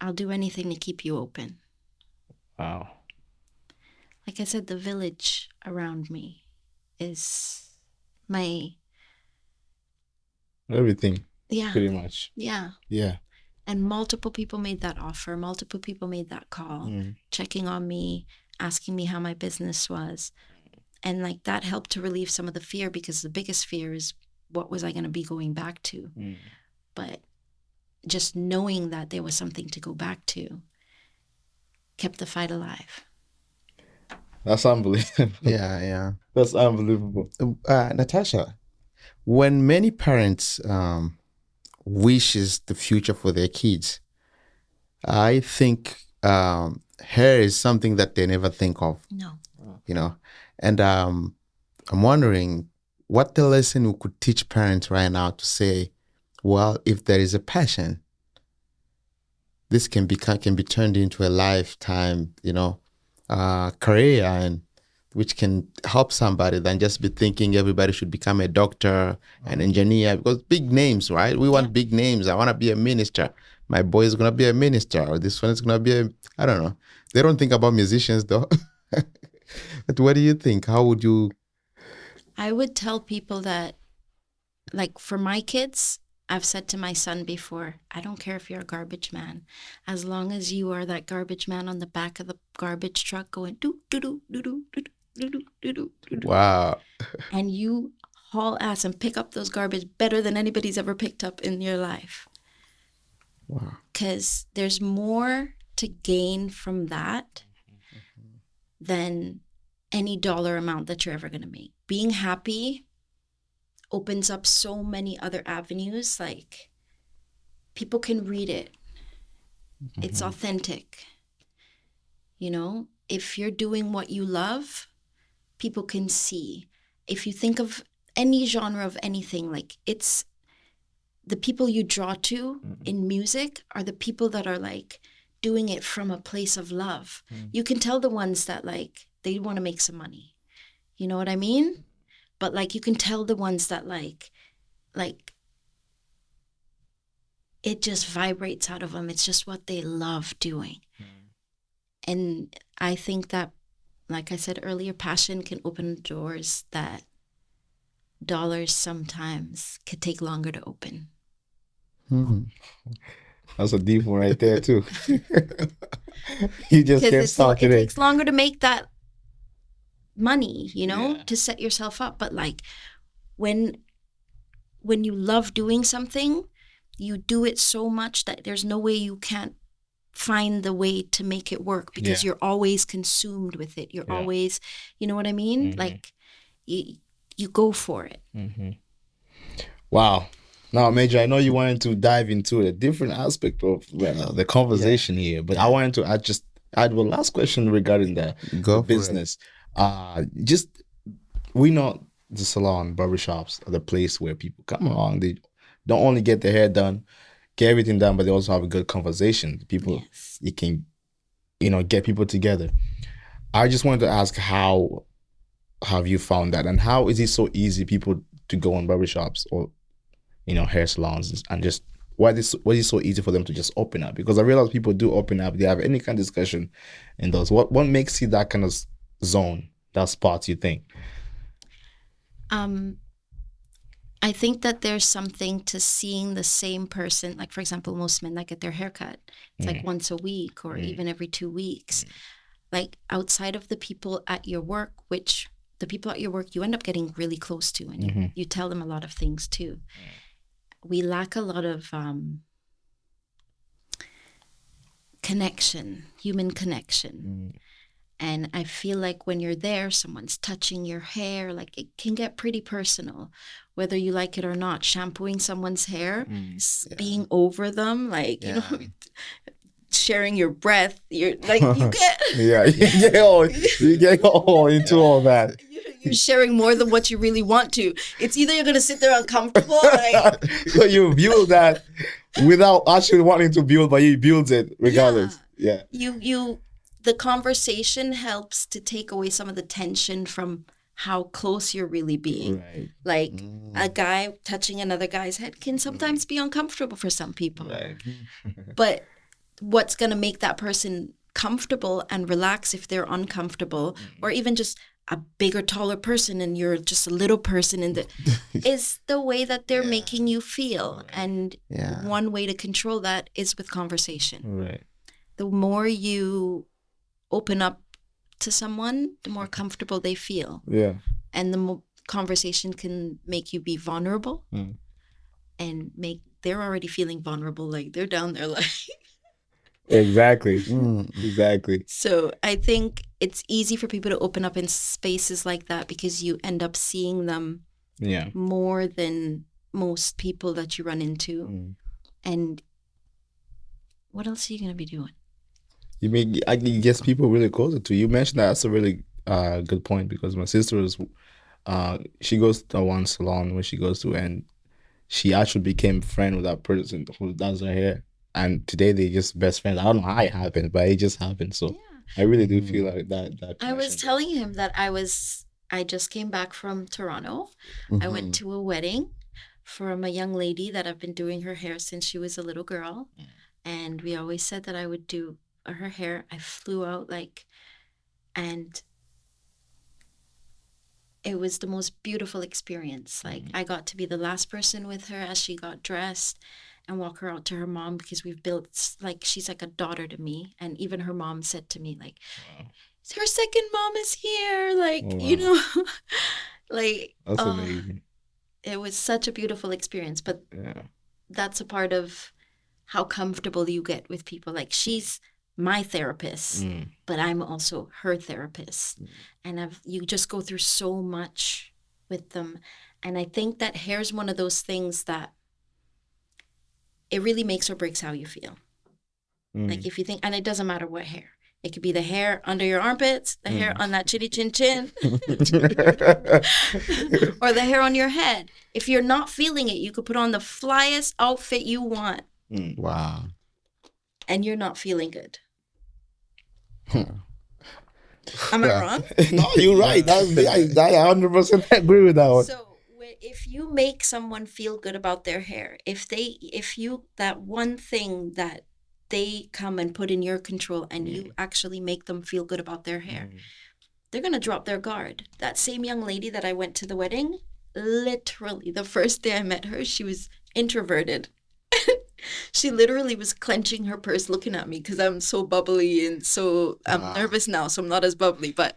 I'll do anything to keep you open. Wow. Like I said, the village around me is my... everything. Yeah. Pretty much. Yeah. Yeah. And multiple people made that offer. Multiple people made that call, checking on me, asking me how my business was. And like that helped to relieve some of the fear, because the biggest fear is, what was I going to be going back to? But just knowing that there was something to go back to kept the fight alive. That's unbelievable. Yeah. That's unbelievable. Natasha, when many parents wishes the future for their kids, I think hair is something that they never think of. No. And I'm wondering what the lesson we could teach parents right now to say, well, if there is a passion, this can be turned into a lifetime, career, and which can help somebody than just be thinking everybody should become a doctor, an engineer, because big names, right? We want big names. I want to be a minister. My boy is going to be a minister, or this one is going to be I don't know. They don't think about musicians though. But what do you think? How would you? I would tell people that, like, for my kids, I've said to my son before, I don't care if you're a garbage man, as long as you are that garbage man on the back of the garbage truck going doo doo doo doo doo doo doo doo doo doo. Wow. And you haul ass and pick up those garbage better than anybody's ever picked up in your life. Wow. Because there's more to gain from that than any dollar amount that you're ever going to make. Being happy opens up so many other avenues. Like, people can read it. It's authentic. If you're doing what you love, people can see. If you think of any genre of anything, like, it's the people you draw to in music are the people that are like doing it from a place of love. You can tell the ones that like they want to make some money. You know what I mean? But like, you can tell the ones that like it just vibrates out of them. It's just what they love doing. And I think that, like I said earlier, passion can open doors that dollars sometimes could take longer to open. That's a deep one right there too. You just can't stop it takes longer to make that money, to set yourself up. But like, when when you love doing something, you do it so much that there's no way you can't find the way to make it work, because you're always consumed with it. You're always, you know what I mean? Like you go for it. Wow. Now, Major, I know you wanted to dive into a different aspect of the conversation here, but I wanted to add one last question regarding the business. Just, we know the salon, barbershops are the place where people come along. They don't only get their hair done, get everything done, but they also have a good conversation. People, you can, get people together. I just wanted to ask, how have you found that? And how is it so easy people to go on barbershops or hair salons, and just why is it so easy for them to just open up? Because I realize people do open up, they have any kind of discussion in those. What makes it that kind of zone, that spot, you think? I think that there's something to seeing the same person. Like, for example, most men that get their hair cut, it's like once a week or even every 2 weeks. Like, outside of the people at your work, which the people at your work you end up getting really close to, and you tell them a lot of things too. We lack a lot of connection, human connection. And I feel like when you're there, someone's touching your hair, like it can get pretty personal, whether you like it or not. Shampooing someone's hair, being over them, like, sharing your breath, you're like, you get... you get all into all that. You're sharing more than what you really want to. It's either you're going to sit there uncomfortable, like... So you build that without actually wanting to build, but you build it regardless. Yeah. The conversation helps to take away some of the tension from how close you're really being. Right. Like a guy touching another guy's head can sometimes be uncomfortable for some people. Right. But what's going to make that person comfortable and relax if they're uncomfortable, or even just a bigger, taller person and you're just a little person is the way that they're making you feel. And one way to control that is with conversation. Right. The more you open up to someone, the more comfortable they feel. Yeah. And the more conversation can make you be vulnerable and they're already feeling vulnerable, like they're down there like... Exactly. Exactly. So I think it's easy for people to open up in spaces like that because you end up seeing them more than most people that you run into. And what else are you going to be doing? I guess people really closer to you. You mentioned that's a really good point, because my sister is, she goes to one salon when she goes to, and she actually became friend with that person who does her hair. And today they just best friends. I don't know how it happened, but it just happened. So I really do feel like that I was telling him that I just came back from Toronto. I went to a wedding from a young lady that I've been doing her hair since she was a little girl. And we always said that I would do her hair. I flew out and it was the most beautiful experience. Like I got to be the last person with her as she got dressed and walk her out to her mom, because we've built, like, she's like a daughter to me. And even her mom said to me, like, her second mom is here. Like, like, that's amazing. It was such a beautiful experience. But that's a part of how comfortable you get with people. Like, she's my therapist, but I'm also her therapist. And you just go through so much with them. And I think that hair's one of those things that it really makes or breaks how you feel. Like if you think, and it doesn't matter what hair. It could be the hair under your armpits, the hair on that chinny chin chin, or the hair on your head. If you're not feeling it, you could put on the flyest outfit you want. Wow. And you're not feeling good. Am I wrong? No, you're right. I 100% agree with that one. So if you make someone feel good about their hair, that one thing that they come and put in your control and you actually make them feel good about their hair, they're going to drop their guard. That same young lady that I went to the wedding, literally the first day I met her, she was introverted. She literally was clenching her purse looking at me because I'm so bubbly and so I'm nervous now, so I'm not as bubbly, but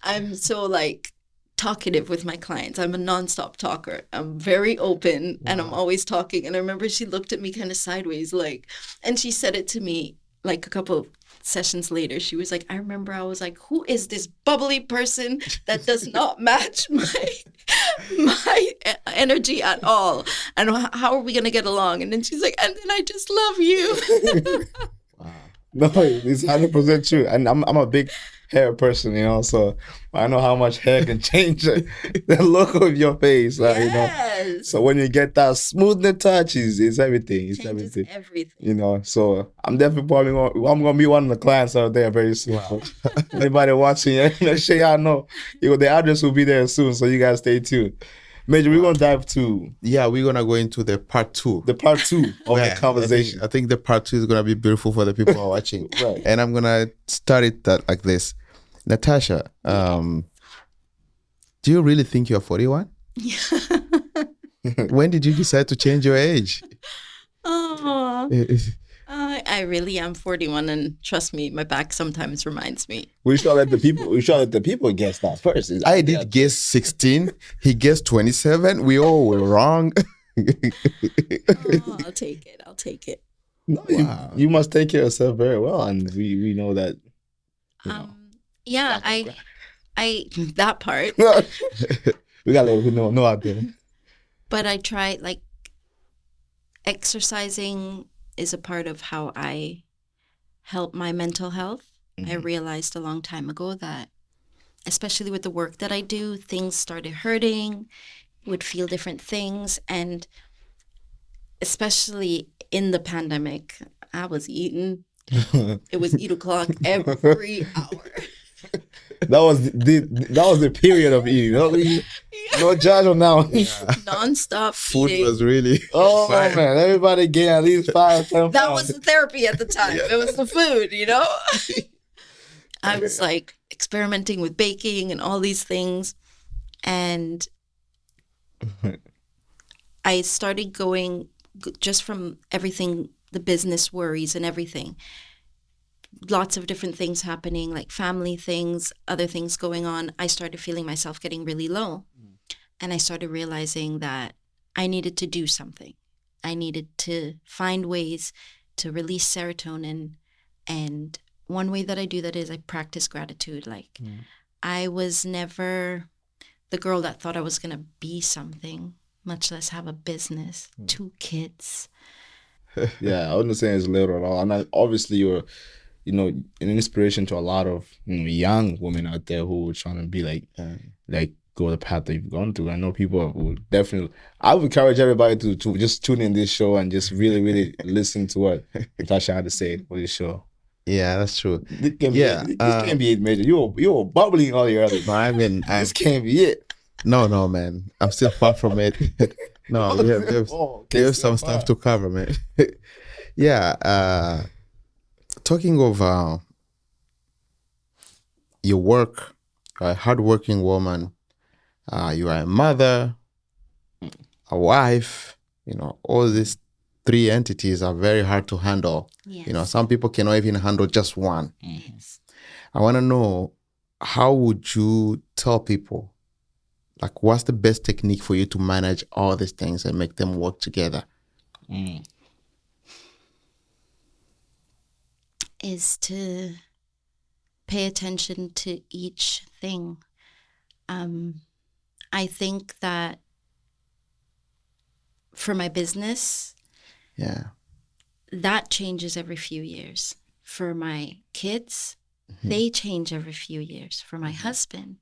I'm so like talkative with my clients. I'm a nonstop talker. I'm very open and I'm always talking. And I remember she looked at me kind of sideways, like, and she said it to me like a couple sessions later. She was like, I remember I was like, who is this bubbly person that does not match my energy at all? And how are we going to get along? And then she's like, and then I just love you. No, it's 100% true. And I'm a big hair person, you know, so I know how much hair can change the look of your face, you know. Yes. So when you get that smoothness touch, it's everything. It's Changes everything. You know, so I'm definitely probably I'm gonna be one of the clients out there very soon. Wow. Anybody watching, make sure y'all know. The address will be there soon, so you guys stay tuned. Major, we're gonna dive to we're gonna go into the part 2. The part 2 of the conversation. I think the part 2 is gonna be beautiful for the people who are watching. Right. And I'm gonna start it like this. Natasha, do you really think you're 41? Yeah. When did you decide to change your age? Oh, I really am 41, and trust me, my back sometimes reminds me. We should let the people guess that first. I did guess 16. He guessed 27. We all were wrong. I'll take it. No, wow. you must take care of yourself very well, and we know that. Yeah, I that part. We gotta let people know out there. But I try, like, exercising is a part of how I help my mental health. Mm-hmm. I realized a long time ago that, especially with the work that I do, things started hurting, would feel different things. And especially in the pandemic, I was eating. It was 8 o'clock every hour. That was the period of eating. No judge on now. Non-stop food eating. Was really man, everybody getting at least 5, 10 that was the therapy at the time. It was the food, you know. I was like experimenting with baking and all these things, and I started going just from everything, the business worries and everything. Lots of different things happening, like family things, other things going on. I started feeling myself getting really low. And I started realizing that I needed to do something. I needed to find ways to release serotonin. And one way that I do that is I practice gratitude. Like, I was never the girl that thought I was going to be something, much less have a business, 2 kids. Yeah, I wouldn't say it's little at all. And obviously you're an inspiration to a lot of young women out there who are trying to be like go the path that you've gone through. I know people who definitely. I would encourage everybody to just tune in this show and just really, really listen to what Natasha had to say for this show. Yeah, that's true. This can't be it, Major. You were bubbling all your other. This can't be it. No, man. I'm still far from it. No, we have some stuff to cover, man. Yeah. Talking of your work, you're a hardworking woman. You are a mother, a wife. All these 3 entities are very hard to handle. Yes. Some people cannot even handle just one. Yes. I want to know, how would you tell people, like, what's the best technique for you to manage all these things and make them work together? Is to pay attention to each thing. I think that for my business, that changes every few years. For my kids, they change every few years. For my husband,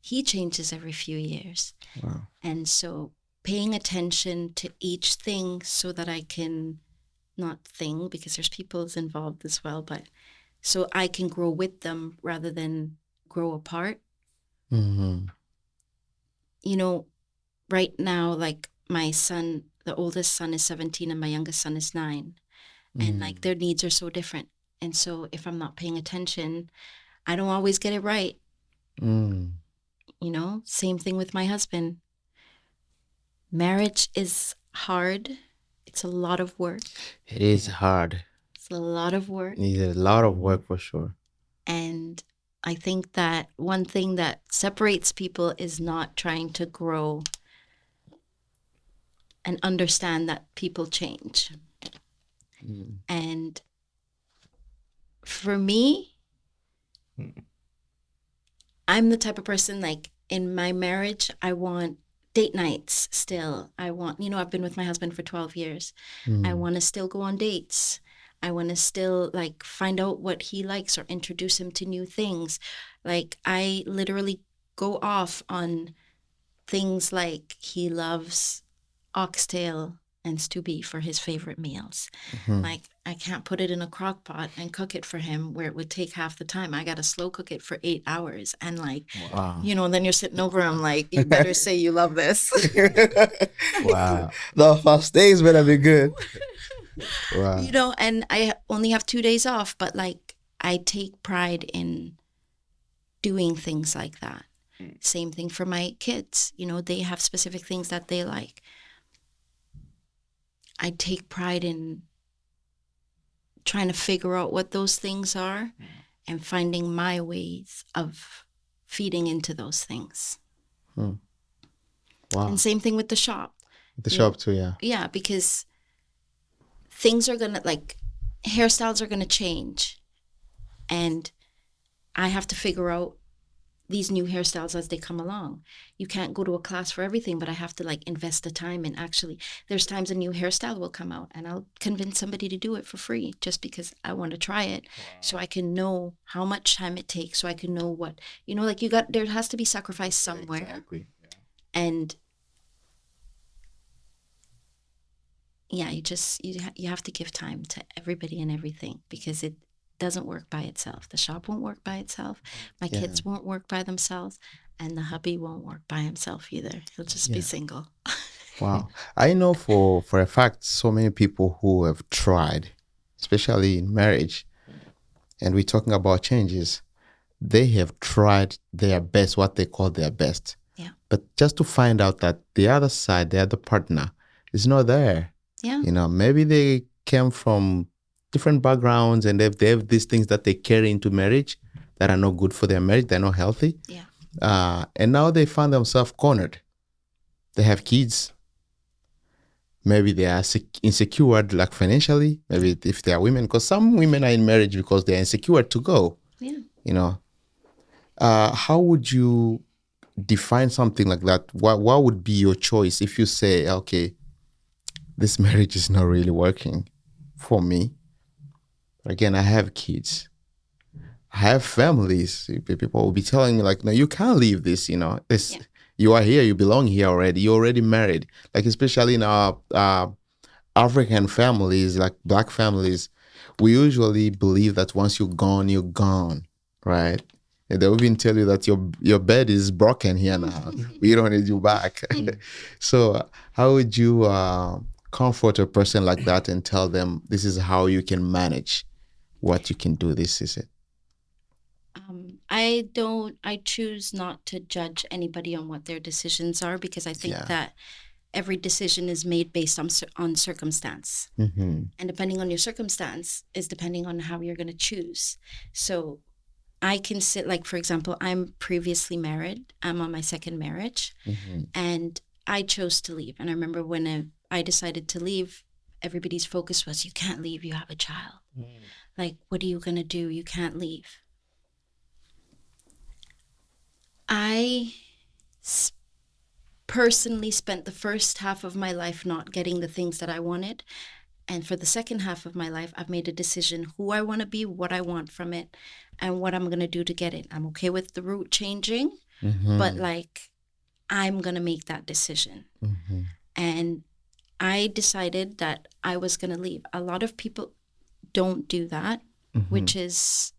he changes every few years. Wow. And so paying attention to each thing so that I can, not thing, because there's people involved as well, but so I can grow with them rather than grow apart. Mm-hmm. Right now, like, my son, the oldest son is 17 and my youngest son is 9. And like, their needs are so different. And so if I'm not paying attention, I don't always get it right. Same thing with my husband. Marriage is hard. It's a lot of work. It is hard. It's a lot of work. It's a lot of work for sure. And I think that one thing that separates people is not trying to grow and understand that people change. And for me, I'm the type of person, like, in my marriage, I want date nights still. I want, I've been with my husband for 12 years. I want to still go on dates. I want to still, like, find out what he likes or introduce him to new things. Like, I literally go off on things like he loves oxtail and stew beef for his favorite meals. Like, I can't put it in a crock pot and cook it for him where it would take half the time. I got to slow cook it for 8 hours. And, like, then you're sitting over him like, you better say you love this. Wow. The first days better be good. Wow. And I only have 2 days off, but, like, I take pride in doing things like that. Same thing for my kids. They have specific things that they like. I take pride in trying to figure out what those things are and finding my ways of feeding into those things. Wow. And same thing with the shop. The shop too, yeah. Yeah, because things are going to, like, hairstyles are going to change. And I have to figure out these new hairstyles as they come along. You can't go to a class for everything, but I have to, like, invest the time. And actually, there's times a new hairstyle will come out and I'll convince somebody to do it for free just because I want to try it. So I can know how much time it takes, so I can know what, like, there has to be sacrifice somewhere. Exactly. Yeah. And yeah, you have to give time to everybody and everything, because it doesn't work by itself. The shop won't work by itself. My kids won't work by themselves, and the hubby won't work by himself either. He'll just be single. Wow. I know for a fact so many people who have tried, especially in marriage, and we're talking about changes, they have tried their best, what they call their best. Yeah. But just to find out that the other side, the other partner, is not there. Yeah. Maybe they came from different backgrounds and they have these things that they carry into marriage that are not good for their marriage. They're not healthy. Yeah. And now they find themselves cornered. They have kids. Maybe they are insecure, like financially. Maybe if they are women, because some women are in marriage because they're insecure to go. Yeah. How would you define something like that? What would be your choice if you say, okay, this marriage is not really working for me? Again, I have kids. I have families. People will be telling me, like, no, you can't leave this, you are here, you belong here already. You're already married. Like, especially in our African families, like Black families, we usually believe that once you're gone, right? And they will even tell you that your bed is broken here now. We don't need you back. So how would you comfort a person like that and tell them this is how you can manage what you can do? This is it. I choose not to judge anybody on what their decisions are, because I think that every decision is made based on circumstance. And depending on your circumstance is depending on how you're going to choose. So I can sit, like, for example, I'm previously married. I'm on my second marriage, and I chose to leave. And I remember when I decided to leave, everybody's focus was, you can't leave, you have a child. Like, what are you going to do? You can't leave. I personally spent the first half of my life not getting the things that I wanted. And for the second half of my life, I've made a decision who I want to be, what I want from it, and what I'm going to do to get it. I'm okay with the route changing, but, like, I'm going to make that decision. And I decided that I was going to leave. A lot of people don't do that, which is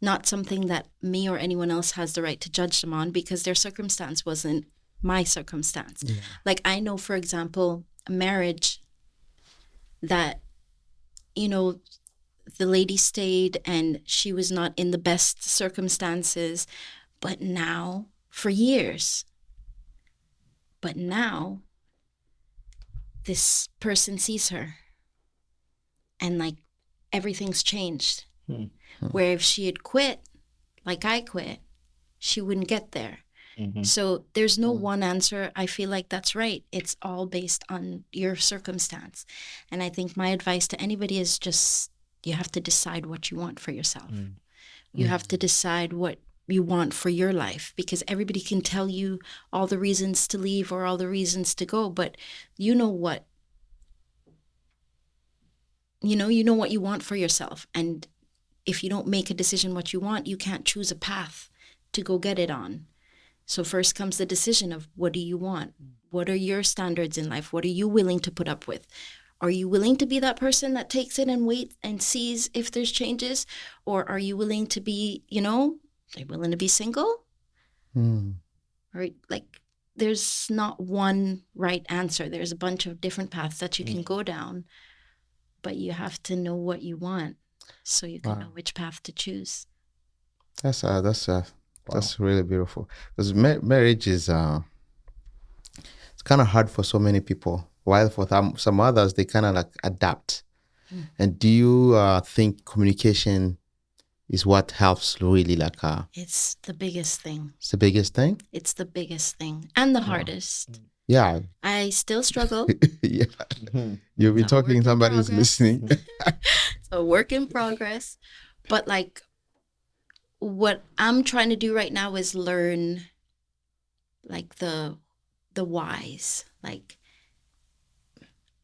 not something that me or anyone else has the right to judge them on, because their circumstance wasn't my circumstance. Like, I know, for example, a marriage that, the lady stayed and she was not in the best circumstances, but now, for years, but now this person sees her and, like, everything's changed. Where if she had quit like I quit, she wouldn't get there. So there's no one answer. I feel like that's right. It's all based on your circumstance. And I think my advice to anybody is just, you have to decide what you want for yourself. You have to decide what you want for your life, because everybody can tell you all the reasons to leave or all the reasons to go, but you know what you want for yourself. And if you don't make a decision what you want, you can't choose a path to go get it on. So first comes the decision of, what do you want? What are your standards in life? What are you willing to put up with? Are you willing to be that person that takes it and waits and sees if there's changes? Or are you willing to be, are you willing to be single? Or like, there's not one right answer. There's a bunch of different paths that you can go down, but you have to know what you want so you can know which path to choose. That's really beautiful. Because marriage is it's kind of hard for so many people. While for some others, they kind of like adapt. And do you think communication is what helps really like? It's the biggest thing. It's the biggest thing. It's the biggest thing and the hardest. Yeah. I still struggle. Yeah. You'll be talking, somebody's listening. It's a work in progress. But like, what I'm trying to do right now is learn like the whys. Like,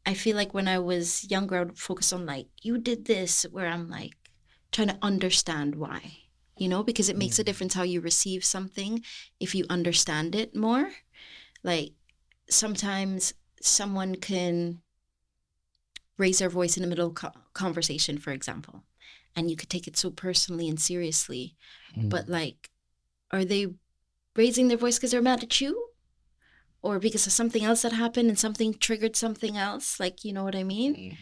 I feel like when I was younger, I would focus on like, you did this, where I'm like trying to understand why, because it makes a difference how you receive something if you understand it more. Like, sometimes someone can raise their voice in the middle of conversation, for example, and you could take it so personally and seriously. But like, are they raising their voice because they're mad at you? Or because of something else that happened and something triggered something else? Like, you know what I mean?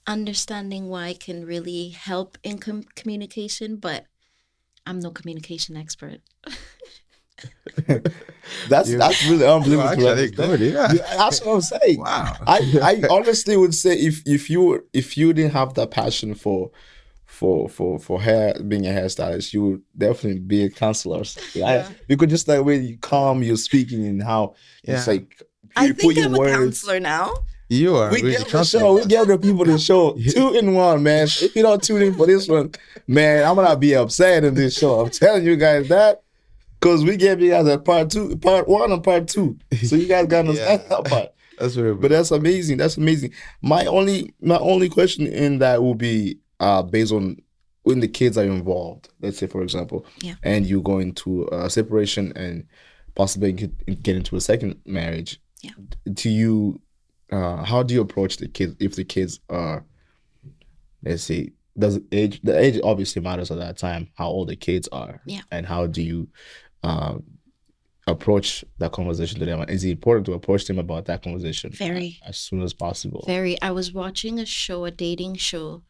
Understanding why can really help in communication, but I'm no communication expert. That's really unbelievable. Well, actually, good, yeah. That's what I'm saying. Wow. I honestly would say if you didn't have that passion for hair, being a hairstylist, you would definitely be a counselor. You could just like way you calm, you're speaking, and how it's like I think I'm a counselor now. You are. We give the show. We give the people the show 2-in-1, man. If you don't tune in for this one, man, I'm gonna be upset in this show. I'm telling you guys that. Because we gave you guys a part 1 and part 2. So you guys got to understand that part. That's very But that's amazing. That's amazing. My only question in that will be based on when the kids are involved. Let's say, for example, and you go into a separation and possibly get into a second marriage. Yeah. Do you, how do you approach the kids if the kids are, let's say, the age obviously matters at that time, how old the kids are. Yeah. And how do you approach that conversation to them? Is it important to approach them about that conversation Very. as soon as possible? Very. I was watching a dating show,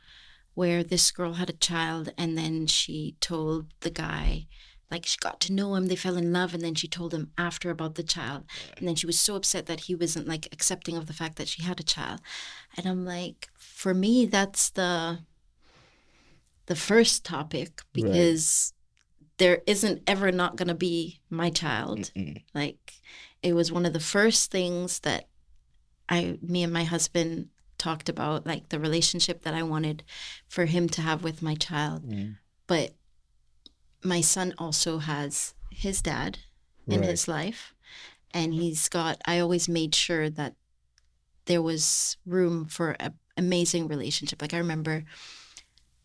where this girl had a child, and then she told the guy, like, she got to know him, they fell in love, and then she told him after about the child. And then she was so upset that he wasn't like accepting of the fact that she had a child. And I'm like, for me, that's the first topic, because there isn't ever not going to be my child. Like, it was one of the first things that me and my husband talked about, like the relationship that I wanted for him to have with my child. But my son also has his dad in his life, and I always made sure that there was room for an amazing relationship. Like, I remember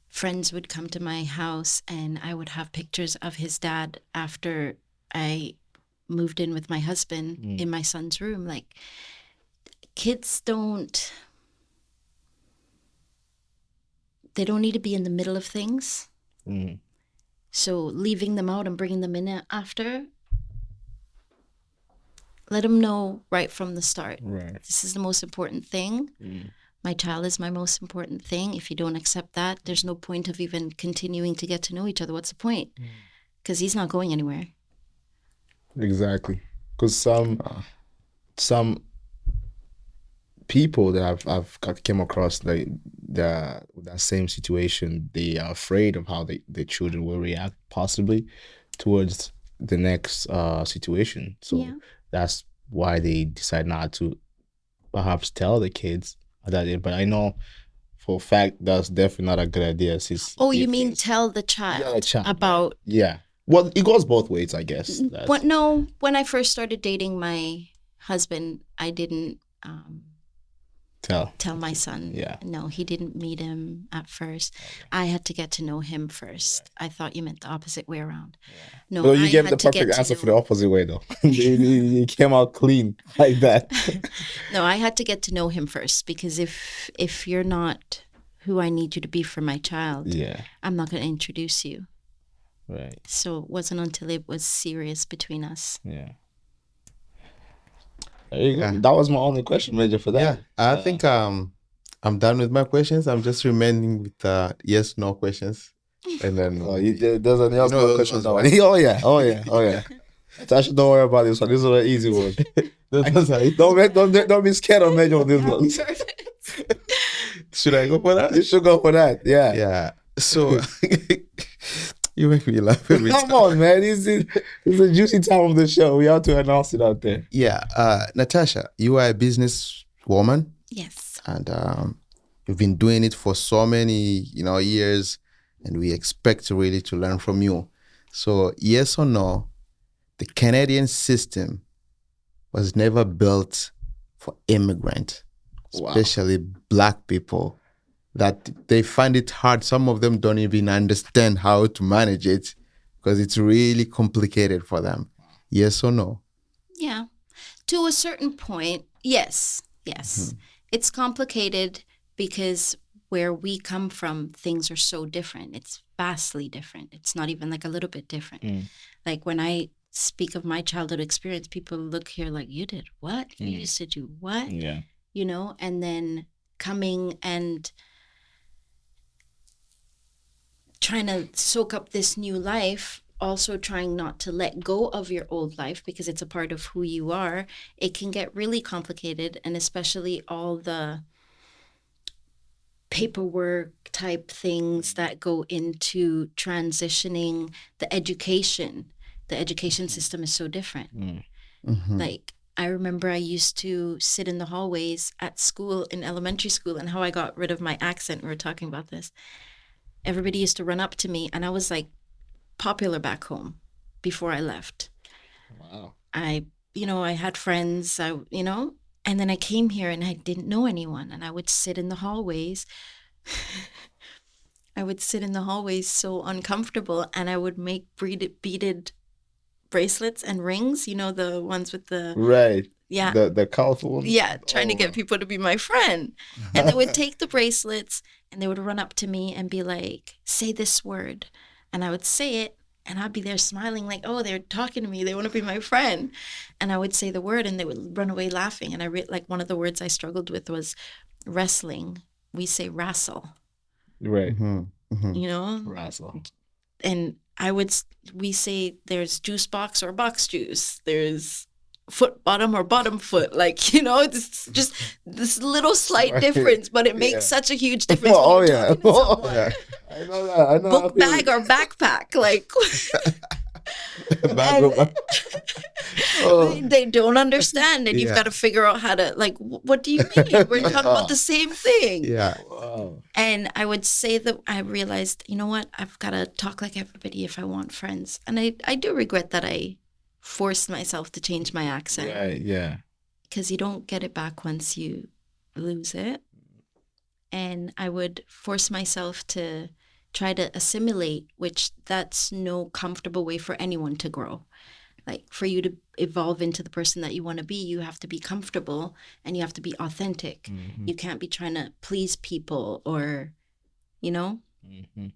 friends would come to my house and I would have pictures of his dad after I moved in with my husband in my son's room. Like, kids they don't need to be in the middle of things. So leaving them out and bringing them in after, let them know right from the start. This is the most important thing. My child is my most important thing. If you don't accept that, there's no point of even continuing to get to know each other. What's the point? Because he's not going anywhere. Exactly. Because some people that I've came across, the with that same situation, they are afraid of how the children will react possibly towards the next situation. So Yeah. that's why they decide not to perhaps tell the kids that. But I know for a fact that's definitely not a good idea. Oh, you mean tell the child, the child, about? Yeah. Well, it goes both ways, I guess. What? No, when I first started dating my husband, I didn't tell my son. Yeah. No, he didn't meet him at first. I had to get to know him first. I thought you meant the opposite way around. No, Well, you I gave had the to get perfect to answer know- for the opposite way, though. You came out clean like that. No, I had to get to know him first, because if you're not who I need you to be for my child, Yeah. I'm not going to introduce you. Right. So it wasn't until it was serious between us. Yeah. There you go. Yeah. That was my only question, Major, for that. Yeah, I think I'm done with my questions. I'm just remaining with yes, no questions, and then Oh, there's any other those questions? ones, Oh yeah. Natasha, don't worry about this one. This is an easy one. Don't be scared of Major on this one. Should I go for that? You should go for that. Yeah. Yeah. So you make me laugh every time. Come on, man. This is a juicy time of the show. We have to announce it out there. Yeah, Natasha, you are a businesswoman, Yes. and you've been doing it for so many, years, and we expect really to learn from you. So, yes or no, the Canadian system was never built for immigrants, Wow. especially Black people, that they find it hard. Some of them don't even understand how to manage it because it's really complicated for them. Yes or no? Yeah. To a certain point, yes. Yes. It's complicated because where we come from, things are so different. It's vastly different. It's not even like a little bit different. Like when I speak of my childhood experience, people look here like, you did what? You used to do what? Yeah. And then coming and trying to soak up this new life, also trying not to let go of your old life because it's a part of who you are, it can get really complicated. And especially all the paperwork type things that go into transitioning the education. The education system is so different. Like, I remember I used to sit in the hallways at school, in elementary school, and how I got rid of my accent. We were talking about this. Everybody used to run up to me, and I was like popular back home before I left. Wow. I had friends, and then I came here and I didn't know anyone, and I would sit in the hallways. I would sit in the hallways so uncomfortable, and I would make beaded bracelets and rings, the ones with the, Right. yeah. The colorful ones. Yeah, trying to get people to be my friend. And they would take the bracelets and they would run up to me and be like, say this word. And I would say it and I'd be there smiling like, oh, they're talking to me. They want to be my friend. And I would say the word and they would run away laughing. And like one of the words I struggled with was wrestling. We say wrestle, Right. Wrestle. And we say there's juice box or box juice. There's foot bottom or bottom foot. It's just this little slight difference, but it makes such a huge difference. When you're talking to someone. Yeah. I know that. I know. Book bag or backpack. They don't understand, and you've got to figure out how to what do you mean? We're talking about the same thing. Yeah. Wow. And I would say that I realized, you know what? I've got to talk like everybody if I want friends. And I do regret that I forced myself to change my accent. Right. Yeah. Because you don't get it back once you lose it. And I would force myself to try to assimilate, which that's no comfortable way for anyone to grow. Like, for you to evolve into the person that you want to be, you have to be comfortable and you have to be authentic. Mm-hmm. You can't be trying to please people or, Mm-hmm.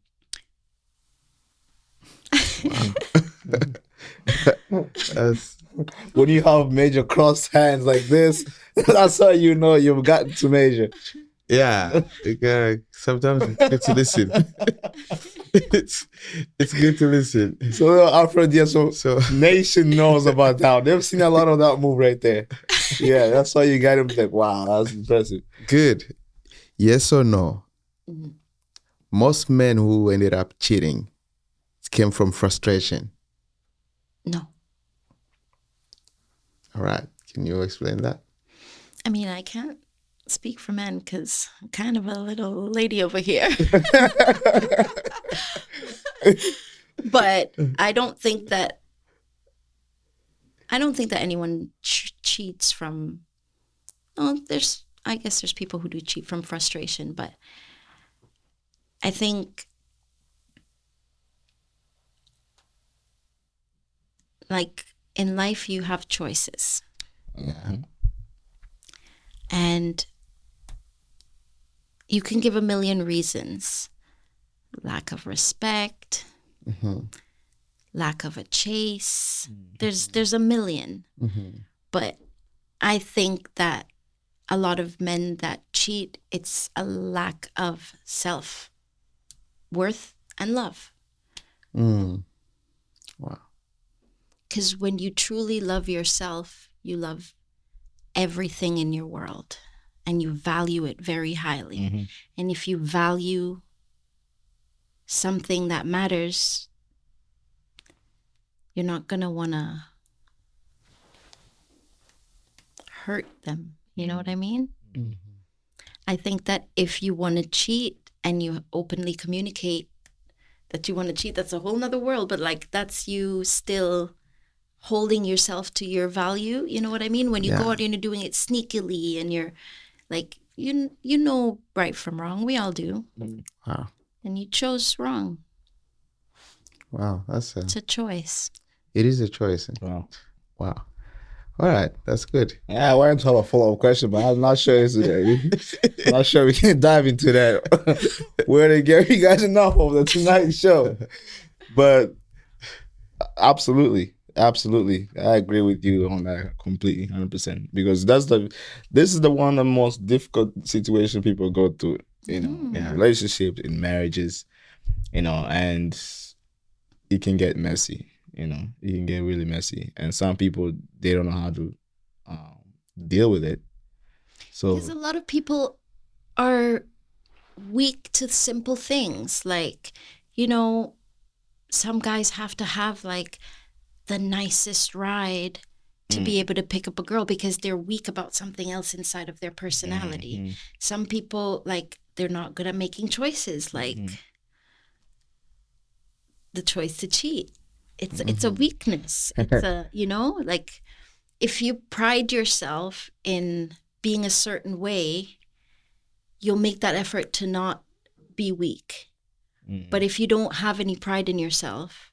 When you have Major crossed hands like this, that's how you know you've gotten to Major. Yeah, sometimes it's good to listen. it's good to listen. So Alfred, yeah, so Nation knows about that. They've seen a lot of that move right there. Yeah, that's why you got him like, wow, that's impressive. Good. Yes or no? Mm-hmm. most men who ended up cheating came from frustration. No. All right. Can you explain that? I mean, I can't speak for men because I'm kind of a little lady over here. But I don't think that anyone cheats from. Oh, I guess there's people who do cheat from frustration, but I think like in life you have choices. Yeah. And you can give a million reasons. Lack of respect, lack of a chase. There's a million. But I think that a lot of men that cheat, it's a lack of self-worth and love. Wow. Because when you truly love yourself, you love everything in your world and you value it very highly. And if you value something that matters, you're not going to want to hurt them. You know what I mean? I think that if you want to cheat and you openly communicate that you want to cheat, that's a whole nother world. But like, that's you still holding yourself to your value. You know what I mean? When you go out and you're doing it sneakily and you're like, you know right from wrong. We all do. Wow. And you chose wrong. Wow. It's a choice. It is a choice. Wow. Wow. All right. That's good. Yeah, I wanted to have a follow-up question, but I'm not sure not sure we can dive into that. We're gonna give you guys enough of the Tonight Show. But absolutely. I agree with you on that completely, 100%. Because this is the one of the most difficult situation people go through, in relationships, in marriages, and it can get messy. It can get really messy, and some people, they don't know how to deal with it. So because a lot of people are weak to simple things, like some guys have to have like the nicest ride to be able to pick up a girl because they're weak about something else inside of their personality. Some people, like, they're not good at making choices, like the choice to cheat. It's a weakness. It's a, like, if you pride yourself in being a certain way, you'll make that effort to not be weak. But if you don't have any pride in yourself,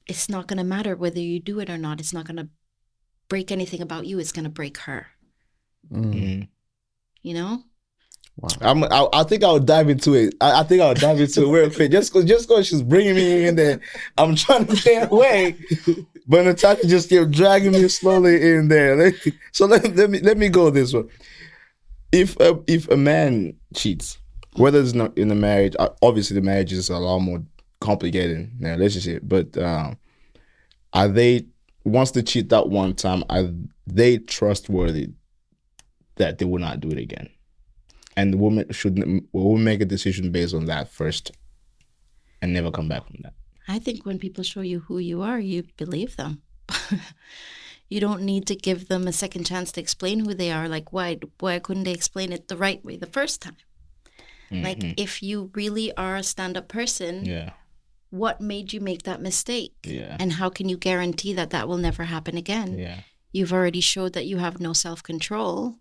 it's not going to matter whether you do it or not. It's not going to break anything about you. It's going to break her. Wow. I think I'll dive into it. I think I'll dive into it real quick. Just cause she's bringing me in there, I'm trying to stay away. But Natasha just kept dragging me slowly in there. So let me go this way. If a man cheats, whether it's not in a marriage, obviously the marriage is a lot more complicated in a relationship. But are they, once they cheat that one time, are they trustworthy that they will not do it again? And the woman will make a decision based on that first and never come back from that. I think when people show you who you are, you believe them. You don't need to give them a second chance to explain who they are. Like, why couldn't they explain it the right way the first time? Like, if you really are a stand-up person, what made you make that mistake? And how can you guarantee that that will never happen again? You've already showed that you have no self-control.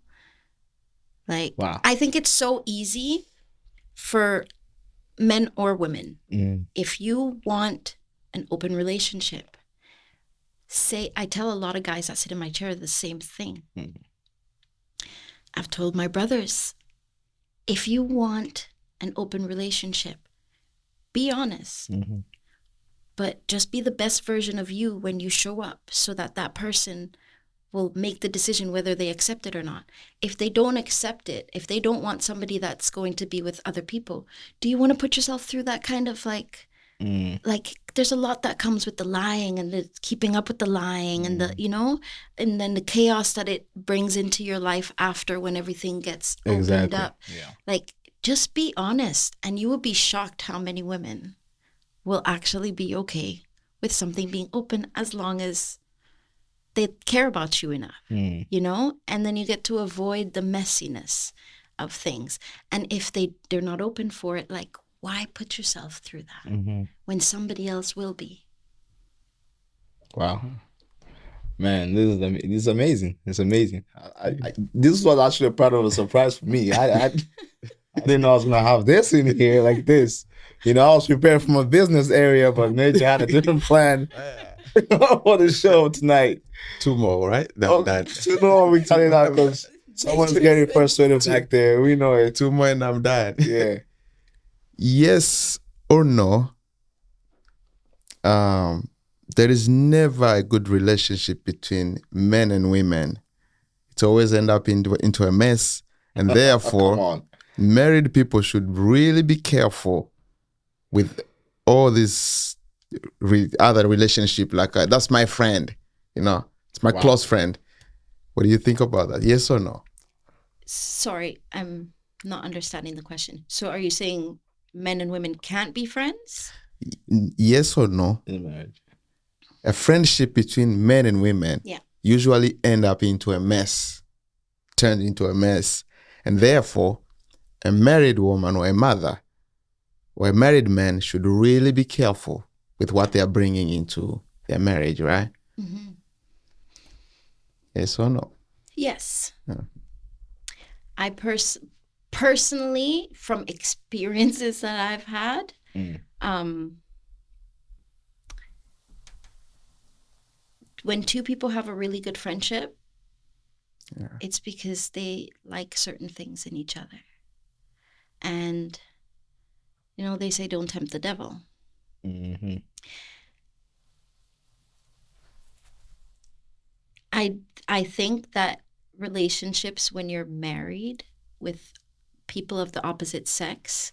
Like, wow. I think it's so easy for men or women. If you want an open relationship, I tell a lot of guys that sit in my chair the same thing. I've told my brothers, if you want an open relationship, be honest. But just be the best version of you when you show up, so that that person will make the decision whether they accept it or not. If they don't accept it, if they don't want somebody that's going to be with other people, do you want to put yourself through that kind of like there's a lot that comes with the lying and the keeping up with the lying and the, and then the chaos that it brings into your life after when everything gets opened up. Like, just be honest, and you will be shocked how many women will actually be okay with something being open as long as they care about you enough, you know? And then you get to avoid the messiness of things. And if they're not open for it, like, why put yourself through that when somebody else will be? Wow. Man, this is amazing. It's amazing. This was actually a part of a surprise for me. I didn't know I was gonna have this in here like this. You know, I was prepared from a business area, but Nature had a different plan for the show tonight. 2 more, right? Two more we cut it out because someone's getting frustrated back there. We know it. 2 more and I'm done. Yeah. Yes or no? There is never a good relationship between men and women. It always end up into a mess, and therefore, married people should really be careful with all this other relationship. Like that's my friend, you know, it's my close friend. What do you think about that? Yes or no? Sorry, I'm not understanding the question. So are you saying men and women can't be friends? Yes or no? In marriage. A friendship between men and women usually end up into a mess, turned into a mess. And therefore, a married woman or a mother or a married man should really be careful with what they are bringing into their marriage, right? Mm-hmm. Yes or no? Yes. Yeah. I personally, from experiences that I've had, when two people have a really good friendship, it's because they like certain things in each other. And, you know, they say don't tempt the devil. Mm-hmm. I think that relationships when you're married with people of the opposite sex,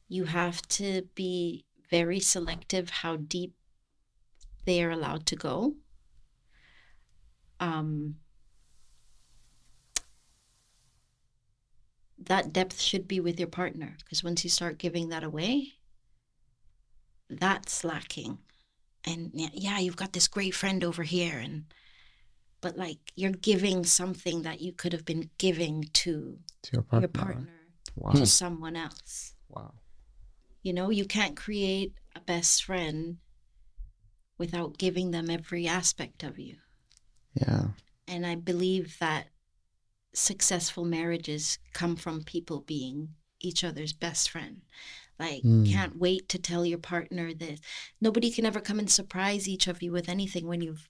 you have to be very selective how deep they are allowed to go. That depth should be with your partner, because once you start giving that away, that's lacking. And yeah, you've got this great friend over here, but like you're giving something that you could have been giving to your partner Wow. to someone else. Wow. You know, you can't create a best friend without giving them every aspect of you. Yeah. And I believe that successful marriages come from people being each other's best friend. Like, can't wait to tell your partner this. Nobody can ever come and surprise each of you with anything when you've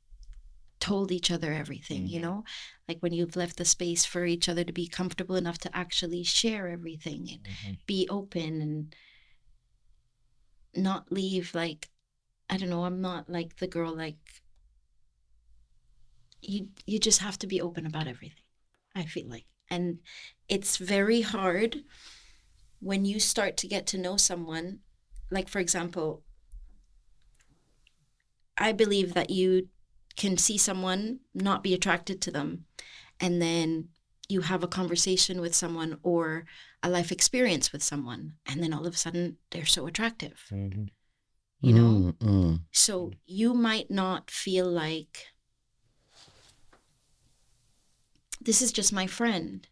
told each other everything, you know? Like when you've left the space for each other to be comfortable enough to actually share everything and be open and not leave like, I don't know, I'm not like the girl, like, you just have to be open about everything, I feel like. And it's very hard when you start to get to know someone. Like, for example, I believe that you can see someone, not be attracted to them, and then you have a conversation with someone or a life experience with someone, and then all of a sudden they're so attractive. You know? So you might not feel like this is just my friend,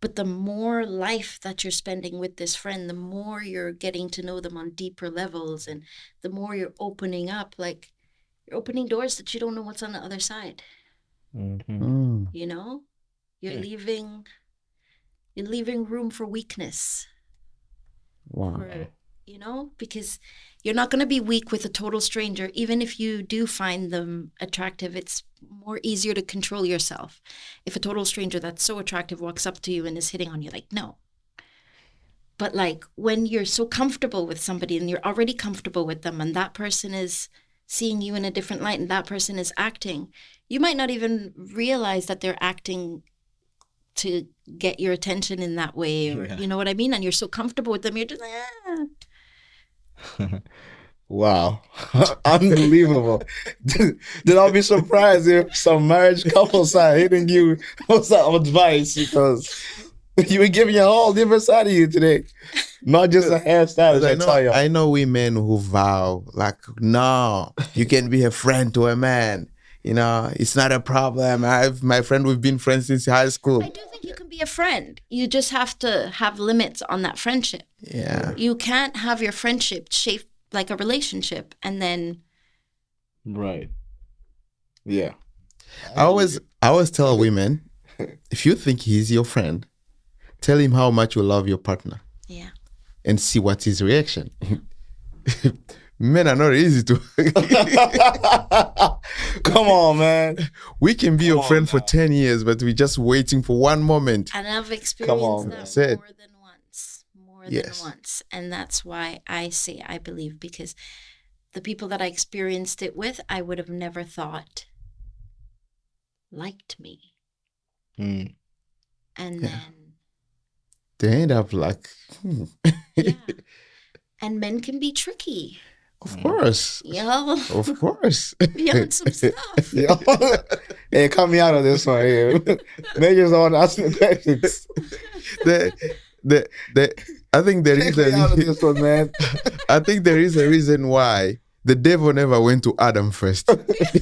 but the more life that you're spending with this friend, the more you're getting to know them on deeper levels, and the more you're opening up, like you're opening doors that you don't know what's on the other side. You know, you're leaving room for weakness. Wow. You know, because you're not going to be weak with a total stranger. Even if you do find them attractive, it's more easier to control yourself. If a total stranger that's so attractive walks up to you and is hitting on you, like, no. But like when you're so comfortable with somebody and you're already comfortable with them, and that person is seeing you in a different light and that person is acting, you might not even realize that they're acting to get your attention in that way, or you know what I mean? And you're so comfortable with them, you're just Wow. Unbelievable. Then I'll be surprised if some marriage couples are hitting you for some advice, because You were giving a whole different side of you today. Not just a hairstyle. I know women who vow like, no, you can be a friend to a man. You know, it's not a problem. My friend, we've been friends since high school. I do think you can be a friend. You just have to have limits on that friendship. Yeah. You can't have your friendship shaped like a relationship and then. Right. Yeah. I always tell women, if you think he's your friend, tell him how much you love your partner. Yeah. And see what's his reaction. Men are not easy to. Come on, man. We can be your friend for 10 years, but we're just waiting for one moment. And I've experienced that more than once. More than once. And that's why I say I believe, because the people that I experienced it with, I would have never thought liked me. And then they end up like yeah. And men can be tricky. Of course. Yo. Of course. Beyond some stuff. Yo. Hey, cut me out of this one here. They just don't ask me questions. I think there is out of this one, man. I think there is a reason why the devil never went to Adam first.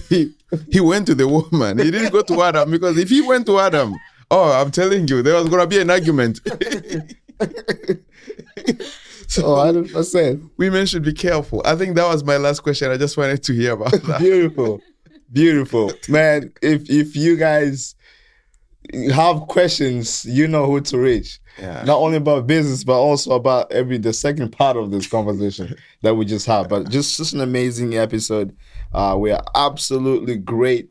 He went to the woman. He didn't go to Adam, because if he went to Adam, oh, I'm telling you, there was gonna be an argument. So 100%. Women should be careful. I think that was my last question. I just wanted to hear about that. Beautiful, man. If you guys have questions, you know who to reach. Yeah. Not only about business, but also about the second part of this conversation that we just had. But just an amazing episode. We are absolutely great,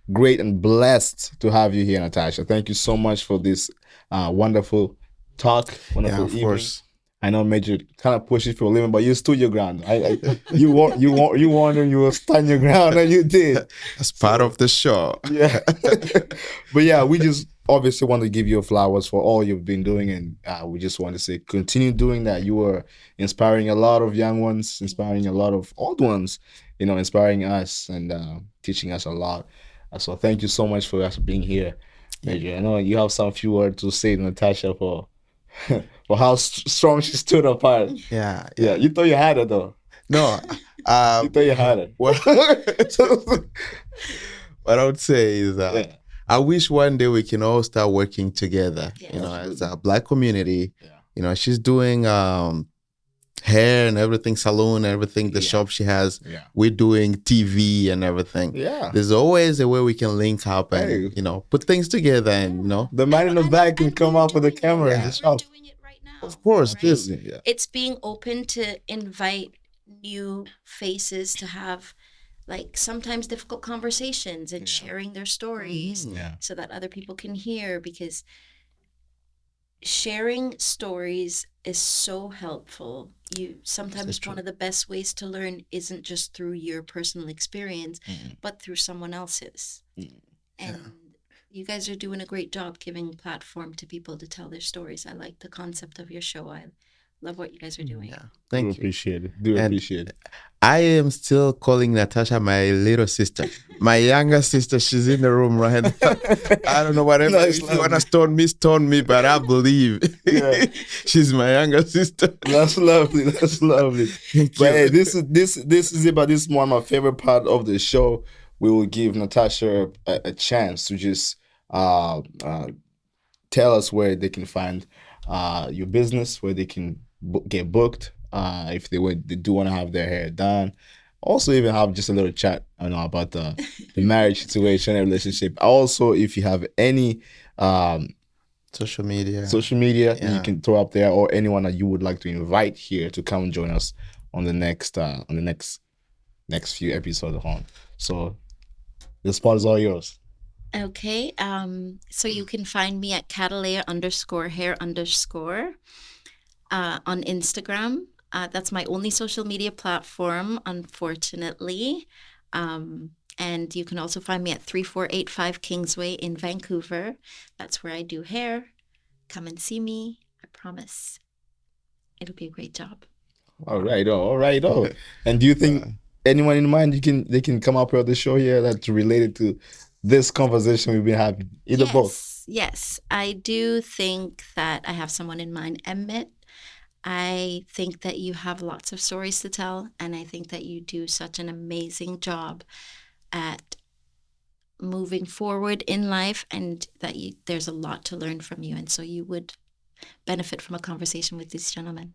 and blessed to have you here, Natasha. Thank you so much for this wonderful talk. Wonderful evening. Course. I know made you kind of push it for a living, but you stood your ground. You wanted you will stand your ground, and you did. That's part of the show. Yeah. But yeah, we just obviously want to give you flowers for all you've been doing, and we just want to say continue doing that. You are inspiring a lot of young ones, inspiring a lot of old ones, inspiring us and teaching us a lot. So thank you so much for us being here, Major. I know you have some few words to say to Natasha for how strong she stood apart. Yeah. You thought you had it though. No, you thought you had it. What I would say is that I wish one day we can all start working together. As a Black community. Yeah. She's doing hair and everything, salon, everything, the shop she has. Yeah. We're doing TV and everything. Yeah. There's always a way we can link up and, put things together and, The man in the back can come up with a camera in the shop. We're doing it right now. Of course, right? It's being open to invite new faces to have sometimes difficult conversations and sharing their stories so that other people can hear, because sharing stories is so helpful. Sometimes one of the best ways to learn isn't just through your personal experience, but through someone else's. And you guys are doing a great job giving platform to people to tell their stories. I like the concept of your show. I love what you guys are doing. Yeah, thank you. Appreciate it. Appreciate it. I am still calling Natasha my little sister. My younger sister, she's in the room right now. I don't know whatever. If you want to stone me, but I believe she's my younger sister. That's lovely. But hey, this is it. But this is one of my favorite part of the show. We will give Natasha a chance to just tell us where they can find your business, where they can get booked. If they do want to have their hair done, also even have just a little chat, about the marriage situation and relationship. Also, if you have any social media, you can throw up there, or anyone that you would like to invite here to come and join us on the next few episodes on. So this part is all yours. Okay. So you can find me at Catalea _hair_ on Instagram. That's my only social media platform, unfortunately. And you can also find me at 3485 Kingsway in Vancouver. That's where I do hair. Come and see me. I promise it'll be a great job. All right. And do you think anyone in mind they can come up with the show here that's related to this conversation we've been having? Both. yes. I do think that I have someone in mind, Emmett. I think that you have lots of stories to tell, and I think that you do such an amazing job at moving forward in life, and that there's a lot to learn from you, and so you would benefit from a conversation with these gentlemen.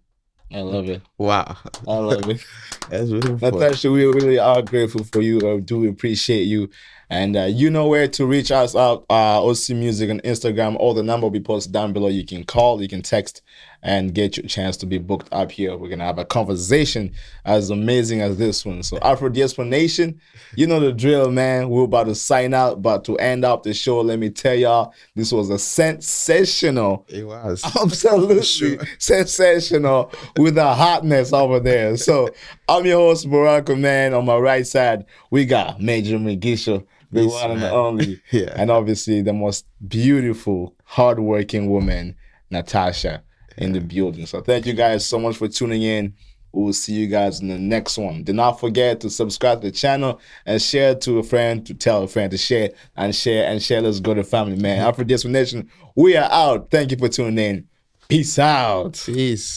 I love it. Wow. I love it. That's beautiful. Natasha, we really are grateful for you. I do appreciate you. And you know where to reach us out, OC Music on Instagram. All the number will be posted down below. You can call, you can text, and get your chance to be booked up here. We're going to have a conversation as amazing as this one. So Afro Diaspora Nation, you know the drill, man. We're about to sign out, but to end up the show, let me tell y'all, this was a sensational. It was. Absolutely Sure. sensational with the hotness over there. So I'm your host, Baraka, man. On my right side, we got Major Mugisha, the Yes, one and man. only. Yeah. And obviously the most beautiful, hardworking woman, Natasha, in the building. So thank you guys so much for tuning in. We'll see you guys in the next one. Do not forget to subscribe to the channel and share to a friend, to tell a friend to share and share and share. Let's go to family, man. Afro Diaspora Nation, we are out. Thank you for tuning in. Peace out. Peace.